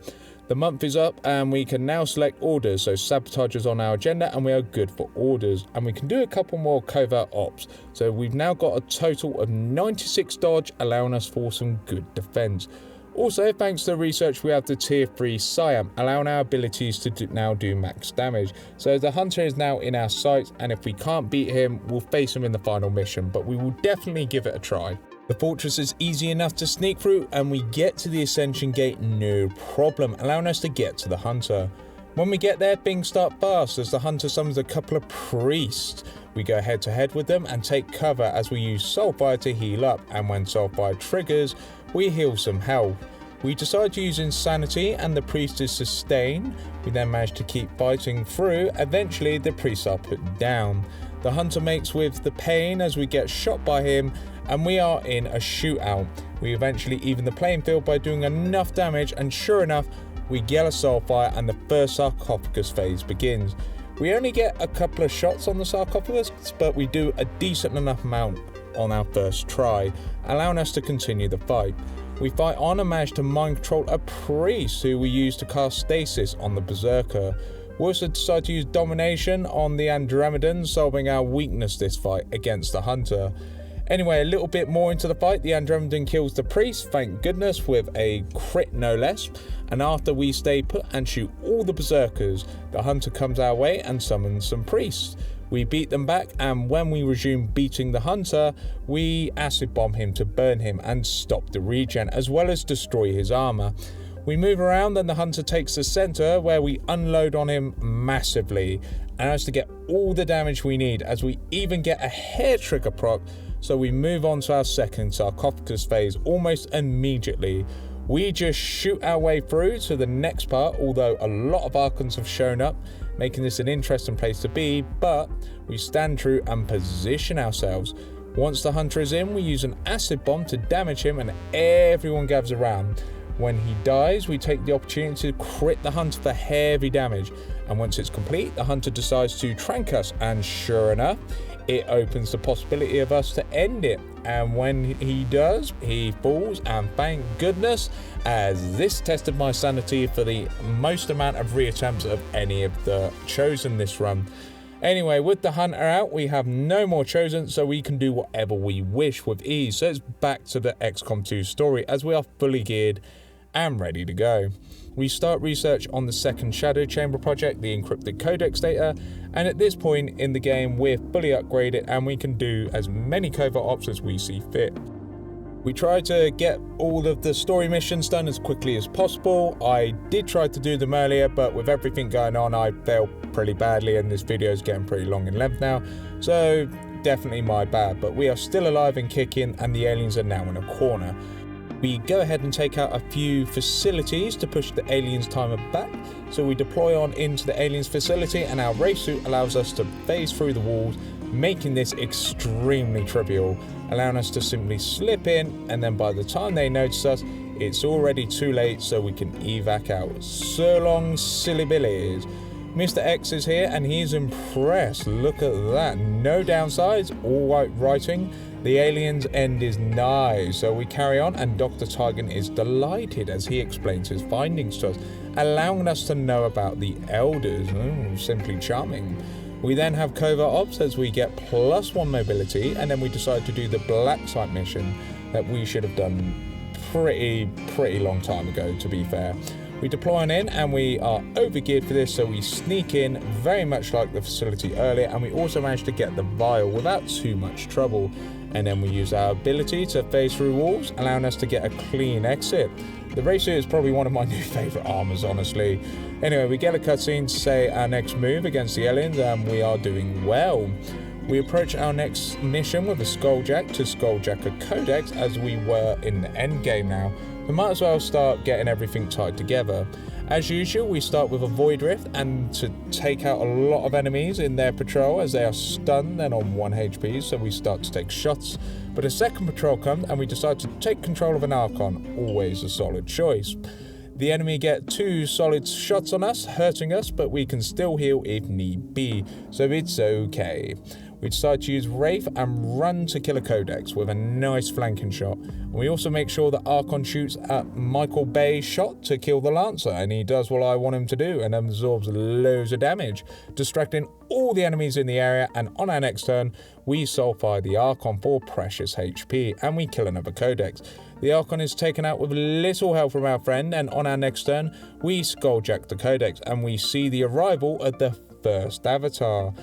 The month is up and we can now select orders, so Sabotage is on our agenda and we are good for orders. And we can do a couple more Covert Ops, so we've now got a total of 96 dodge, allowing us for some good defense. Also, thanks to the research, we have the tier 3 Siam, allowing our abilities to now do max damage. So the Hunter is now in our sights, and if we can't beat him, we'll face him in the final mission, but we will definitely give it a try. The fortress is easy enough to sneak through, and we get to the Ascension Gate no problem, allowing us to get to the Hunter. When we get there, things start fast as the Hunter summons a couple of priests. We go head to head with them and take cover as we use Soulfire to heal up, and when Soulfire triggers, we heal some health. We decide to use Insanity and the priest is sustained. We then manage to keep fighting through. Eventually the priests are put down. The hunter makes with the pain as we get shot by him and we are in a shootout. We eventually even the playing field by doing enough damage, and sure enough we get a soulfire and the first sarcophagus phase begins. We only get a couple of shots on the sarcophagus, but we do a decent enough amount on our first try, allowing us to continue the fight. We fight on and manage to mind control a priest who we use to cast stasis on the berserker. We also decide to use domination on the Andromedans, solving our weakness this fight against the hunter. Anyway, a little bit more into the fight, the Andromedan kills the priest, thank goodness, with a crit no less. And after we stay put and shoot all the berserkers, the hunter comes our way and summons some priests. We beat them back, and when we resume beating the hunter, we acid bomb him to burn him and stop the regen, as well as destroy his armor. We move around and the hunter takes the center, where we unload on him massively, and as to get all the damage we need, as we even get a hair trigger proc. So we move on to our second sarcophagus phase almost immediately. We just shoot our way through to the next part, although a lot of Archons have shown up, making this an interesting place to be, but we stand true and position ourselves. Once the hunter is in, we use an acid bomb to damage him and everyone gathers around. When he dies, we take the opportunity to crit the hunter for heavy damage, and once it's complete, the hunter decides to trank us, and sure enough, it opens the possibility of us to end it. And when he does, he falls, and thank goodness, as this tested my sanity for the most amount of reattempts of any of the chosen this run. Anyway, with the hunter out, we have no more chosen, so we can do whatever we wish with ease. So it's back to the XCOM 2 story, as we are fully geared and ready to go. We start research on the second Shadow Chamber project, the encrypted codex data, and at this point in the game we're fully upgraded and we can do as many covert ops as we see fit. We try to get all of the story missions done as quickly as possible. I did try to do them earlier, but with everything going on I failed pretty badly, and this video is getting pretty long in length now, so definitely my bad. But we are still alive and kicking, and the aliens are now in a corner. We go ahead and take out a few facilities to push the aliens timer back, so we deploy on into the aliens facility, and our race suit allows us to phase through the walls, making this extremely trivial, allowing us to simply slip in, and then by the time they notice us, it's already too late, so we can evac out. So long, silly billies. Mr. X is here and he's impressed. Look at that, no downsides, all white writing. The alien's end is nigh, so we carry on, and Dr. Targan is delighted as he explains his findings to us, allowing us to know about the elders. Simply charming. We then have covert ops as we get +1 mobility, and then we decide to do the black site mission that we should have done pretty long time ago, to be fair. We deploy on in and we are overgeared for this, so we sneak in very much like the facility earlier, and we also manage to get the vial without too much trouble. And then we use our ability to phase through walls, allowing us to get a clean exit. The race suit is probably one of my new favourite armours, honestly. Anyway, we get a cutscene to say our next move against the aliens, and we are doing well. We approach our next mission with a Skulljack to Skulljack a Codex, as we were in the end game now. We might as well start getting everything tied together. As usual, we start with a Void Rift and to take out a lot of enemies in their patrol as they are stunned and on 1 HP, so we start to take shots. But a second patrol comes and we decide to take control of an Archon, always a solid choice. The enemy get 2 solid shots on us, hurting us, but we can still heal if need be, so it's okay. We decide to use Wraith and run to kill a Codex with a nice flanking shot. And we also make sure that Archon shoots at Michael Bay's shot to kill the Lancer, and he does what I want him to do and absorbs loads of damage, distracting all the enemies in the area. And on our next turn, we sulfide the Archon for precious HP and we kill another Codex. The Archon is taken out with little help from our friend, and on our next turn, we skulljack the Codex and we see the arrival of the first Avatar.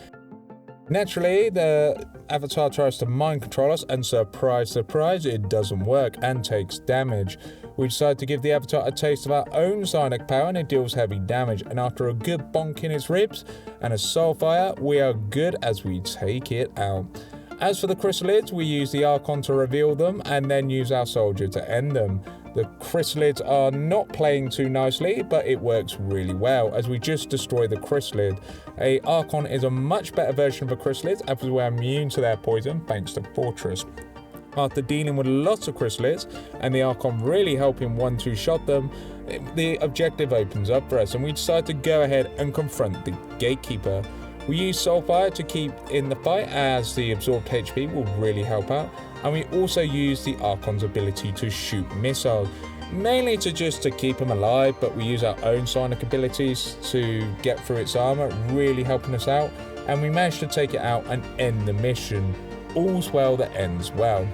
Naturally, the Avatar tries to mind control us, and surprise, surprise, it doesn't work and takes damage. We decide to give the Avatar a taste of our own psionic power, and it deals heavy damage, and after a good bonk in its ribs and a soulfire, we are good as we take it out. As for the chrysalids, we use the Archon to reveal them and then use our soldier to end them. The chrysalids are not playing too nicely, but it works really well as we just destroy the chrysalid. A Archon is a much better version of a chrysalid as we're immune to their poison thanks to Fortress. After dealing with lots of chrysalids and the Archon really helping 1-2 shot them, the objective opens up for us and we decide to go ahead and confront the Gatekeeper. We use Soulfire to keep in the fight as the absorbed HP will really help out, and we also use the Archon's ability to shoot missiles, mainly to keep him alive, but we use our own psionic abilities to get through its armor, really helping us out, and we managed to take it out and end the mission. All's well that ends well.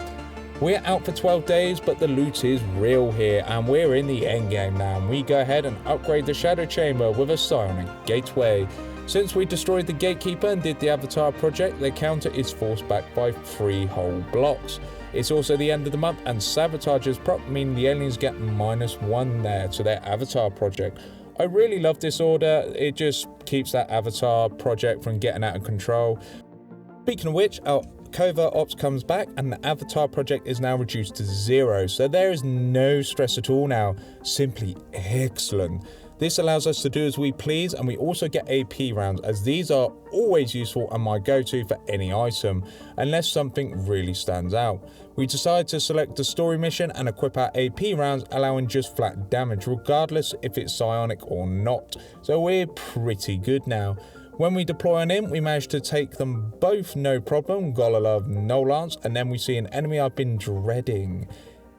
We're out for 12 days, but the loot is real here, and we're in the endgame now, and we go ahead and upgrade the Shadow Chamber with a psionic gateway. Since we destroyed the Gatekeeper and did the Avatar project, the counter is forced back by 3 whole blocks. It's also the end of the month and Sabotage's prop, meaning the aliens get -1 there to their Avatar project. I really love this order, it just keeps that Avatar project from getting out of control. Speaking of which, our Covert Ops comes back and the Avatar project is now reduced to 0, so there is no stress at all now. Simply excellent. This allows us to do as we please, and we also get AP rounds, as these are always useful and my go-to for any item, unless something really stands out. We decide to select the story mission and equip our AP rounds, allowing just flat damage, regardless if it's psionic or not. So we're pretty good now. When we deploy on in, we manage to take them both no problem, gotta love no lance, and then we see an enemy I've been dreading.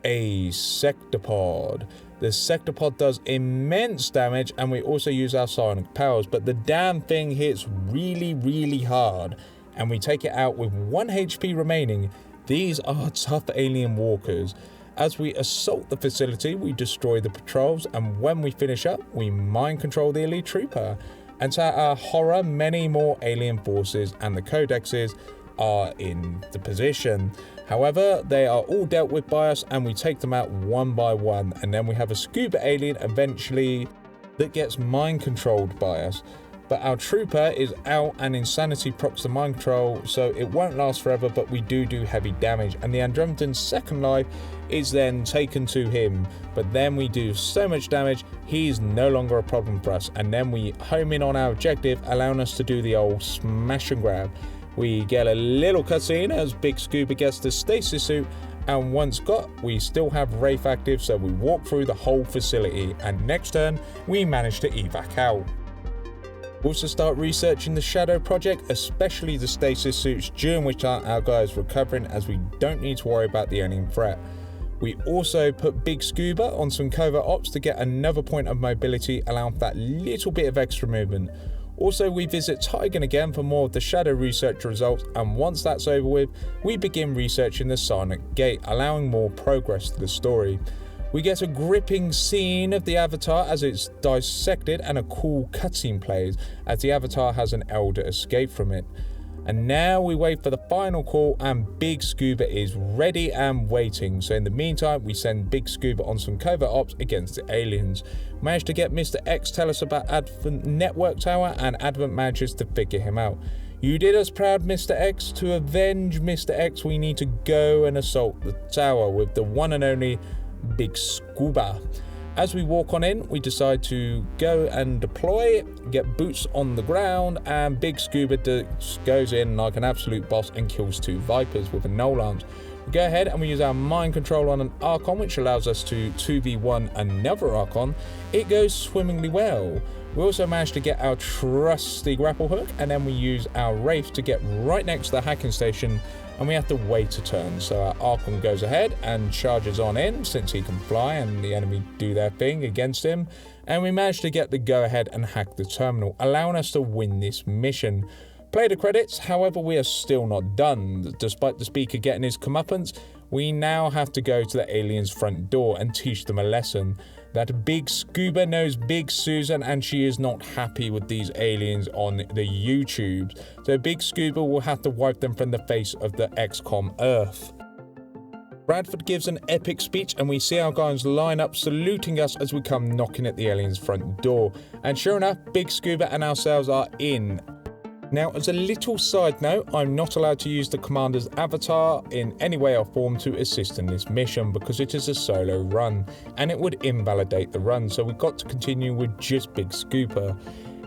A Sectopod. The Sectopod does immense damage and we also use our psionic powers, but the damn thing hits really hard and we take it out with 1 HP remaining. These are tough alien walkers. As we assault the facility, we destroy the patrols, and when we finish up, we mind control the elite trooper. And to our horror, many more alien forces and the codexes are in the position. However, they are all dealt with by us and we take them out one by one, and then we have a scuba alien eventually that gets mind controlled by us. But our trooper is out and insanity procs the mind control, so it won't last forever, but we do heavy damage, and the Andromedan's second life is then taken to him, but then we do so much damage he's no longer a problem for us, and then we home in on our objective, allowing us to do the old smash and grab. We get a little cutscene as Big Scuba gets the stasis suit, and once got, we still have Wraith active, so we walk through the whole facility, and next turn we manage to evac out. Also start researching the Shadow project, especially the stasis suits, during which our guys recovering, as we don't need to worry about the alien threat. We also put Big Scuba on some covert ops to get another point of mobility, allowing for that little bit of extra movement. Also, we visit Tigan again for more of the Shadow research results, and once that's over with, we begin researching the Psionic Gate, allowing more progress to the story. We get a gripping scene of the Avatar as it's dissected, and a cool cutscene plays as the Avatar has an elder escape from it. And now we wait for the final call, and Big Scuba is ready and waiting. So in the meantime, we send Big Scuba on some covert ops against the aliens. Managed to get Mr. X tell us about Advent Network Tower, and Advent manages to figure him out. You did us proud, Mr. X. To avenge Mr. X, we need to go and assault the tower with the one and only Big Scuba. As we walk on in, we decide to go and deploy, get boots on the ground, and Big Scuba goes in like an absolute boss and kills 2 Vipers with a null lance. We go ahead and we use our mind control on an Archon, which allows us to 2v1 another Archon. It goes swimmingly well. We also managed to get our trusty grapple hook, and then we use our Wraith to get right next to the hacking station, and we have to wait a turn. So our Archon goes ahead and charges on in, since he can fly and the enemy do their thing against him, and we managed to get the go ahead and hack the terminal, allowing us to win this mission. Play the credits, however we are still not done. Despite the speaker getting his comeuppance, we now have to go to the aliens' front door and teach them a lesson. That Big Scuba knows Big Susan, and she is not happy with these aliens on the YouTubes. So Big Scuba will have to wipe them from the face of the XCOM Earth. Bradford gives an epic speech, and we see our guys line up saluting us as we come knocking at the aliens' front door. And sure enough, Big Scuba and ourselves are in. Now, as a little side note, I'm not allowed to use the commander's avatar in any way or form to assist in this mission because it is a solo run and it would invalidate the run, so we got to continue with just Big Scooper.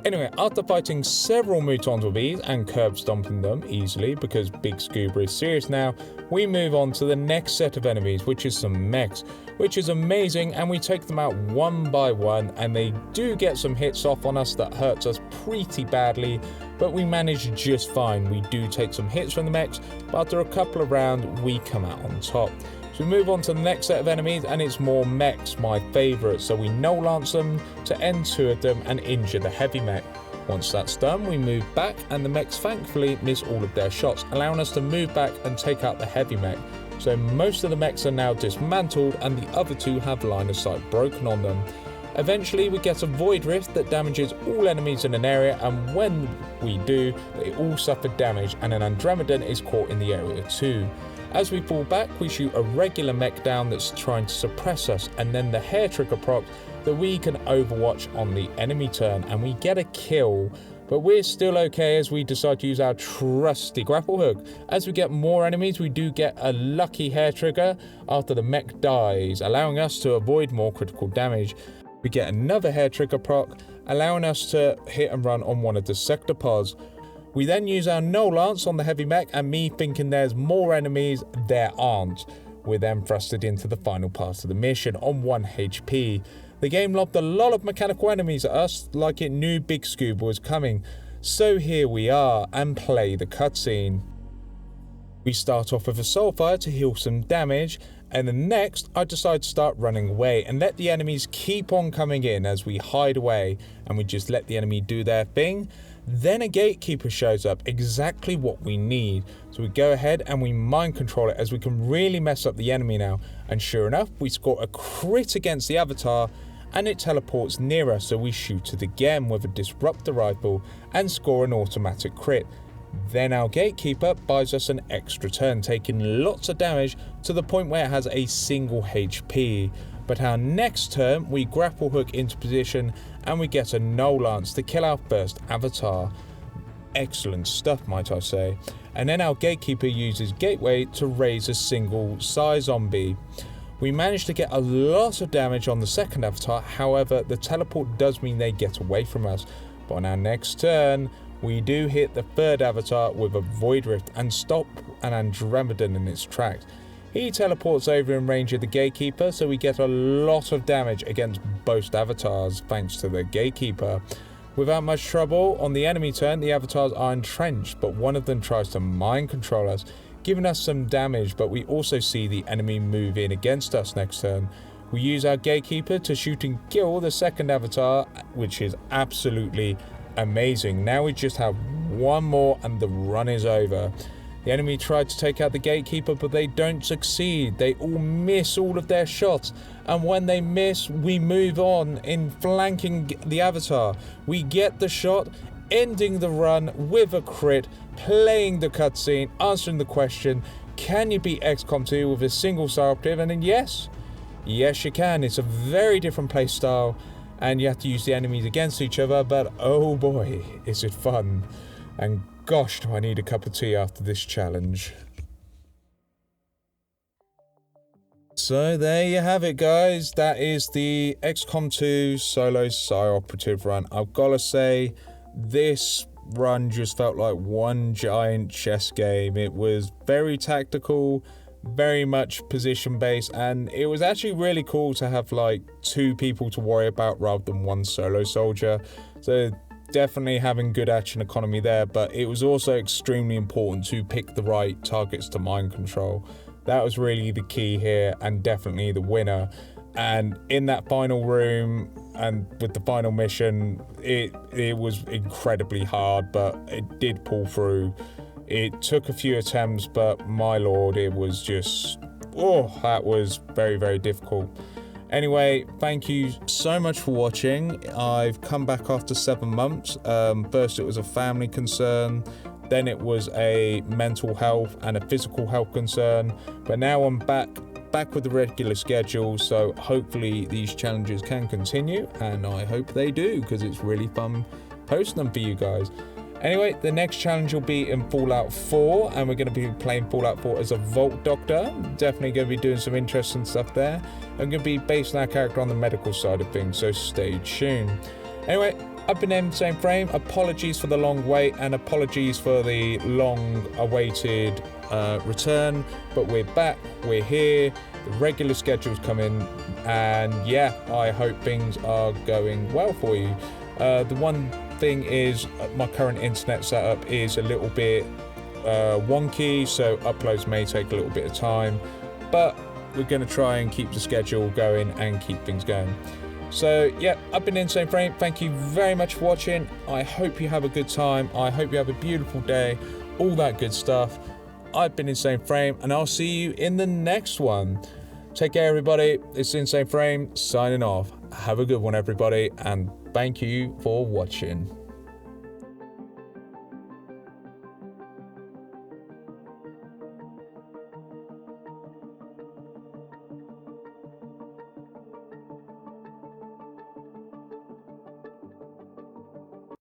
Anyway, after fighting several mutons with ease and curb stomping them easily because Big Scooper is serious now, we move on to the next set of enemies, which is some mechs, which is amazing, and we take them out one by one, and they do get some hits off on us that hurts us pretty badly, but we manage just fine. We do take some hits from the mechs, but after a couple of rounds, we come out on top. So we move on to the next set of enemies, and it's more mechs, my favourite. So we null lance them to end 2 of them and injure the heavy mech. Once that's done, we move back, and the mechs thankfully miss all of their shots, allowing us to move back and take out the heavy mech. So most of the mechs are now dismantled, and the other 2 have line of sight broken on them. Eventually we get a void rift that damages all enemies in an area, and when we do, they all suffer damage, and an Andromedan is caught in the area too. As we fall back, we shoot a regular mech down that's trying to suppress us, and then the hair trigger proc that we can overwatch on the enemy turn, and we get a kill. But we're still okay as we decide to use our trusty grapple hook. As we get more enemies, we do get a lucky hair trigger after the mech dies, allowing us to avoid more critical damage. We get another hair trigger proc, allowing us to hit and run on one of the sector pods. We then use our null lance on the heavy mech, and me thinking there's more enemies, there aren't. We're then thrusted into the final part of the mission on 1 HP. The game lobbed a lot of mechanical enemies at us like it knew Big Scooper was coming. So here we are, and play the cutscene. We start off with a soulfire to heal some damage, and then next I decide to start running away and let the enemies keep on coming in as we hide away, and we just let the enemy do their thing. Then a gatekeeper shows up, exactly what we need. So we go ahead and we mind control it as we can really mess up the enemy now. And sure enough, we score a crit against the avatar and it teleports near us, so we shoot it again with a disruptor rifle and score an automatic crit. Then our gatekeeper buys us an extra turn, taking lots of damage to the point where it has a single HP. But our next turn, we grapple hook into position and we get a null lance to kill our first avatar. Excellent stuff, might I say. And then our gatekeeper uses gateway to raise a single Psi zombie. We manage to get a lot of damage on the second avatar, however the teleport does mean they get away from us. But on our next turn, we do hit the third avatar with a void rift and stop an Andromedan in its tracks. He teleports over in range of the gatekeeper, so we get a lot of damage against both avatars thanks to the gatekeeper. Without much trouble, on the enemy turn the avatars are entrenched, but one of them tries to mind control us, giving us some damage, but we also see the enemy move in against us next turn. We use our gatekeeper to shoot and kill the second avatar, which is absolutely amazing. Now we just have one more and the run is over. The enemy tried to take out the gatekeeper, but they don't succeed. They all miss all of their shots, and when they miss, we move on in flanking the avatar. We get the shot, ending the run with a crit, playing the cutscene, answering the question, can you beat XCOM 2 with a single Psi operative? And then yes you can. It's a very different play style, and you have to use the enemies against each other, but oh boy, is it fun. And gosh, do I need a cup of tea after this challenge. So there you have it, guys. That is the XCOM 2 solo Psi operative run. I've got to say, this run just felt like one giant chess game. It was very tactical, very much position based, and it was actually really cool to have like 2 people to worry about rather than one solo soldier. So definitely having good action economy there, but it was also extremely important to pick the right targets to mind control. That was really the key here, and definitely the winner. And in that final room and with the final mission, it was incredibly hard, but it did pull through. It took a few attempts, but my lord, it was just, that was very, very difficult. Anyway, thank you so much for watching. I've come back after 7 months. First it was a family concern, then it was a mental health and a physical health concern, but now I'm back with the regular schedule, so hopefully these challenges can continue, and I hope they do, because it's really fun posting them for you guys. Anyway, the next challenge will be in Fallout 4, and we're going to be playing Fallout 4 as a Vault Doctor. Definitely going to be doing some interesting stuff there. I'm going to be basing our character on the medical side of things, so stay tuned. Anyway, I've been Insane Frame. Apologies for the long wait, and apologies for the long-awaited return, but we're back, we're here, the regular schedule's coming, and yeah, I hope things are going well for you. The one thing is my current internet setup is a little bit wonky, so uploads may take a little bit of time, but we're going to try and keep the schedule going and keep things going. So yeah, I've been Insane Frame. Thank you very much for watching. I hope you have a good time. I hope you have a beautiful day, all that good stuff. I've been Insane Frame, and I'll see you in the next one. Take care, everybody. It's Insane Frame signing off. Have a good one, everybody, and thank you for watching.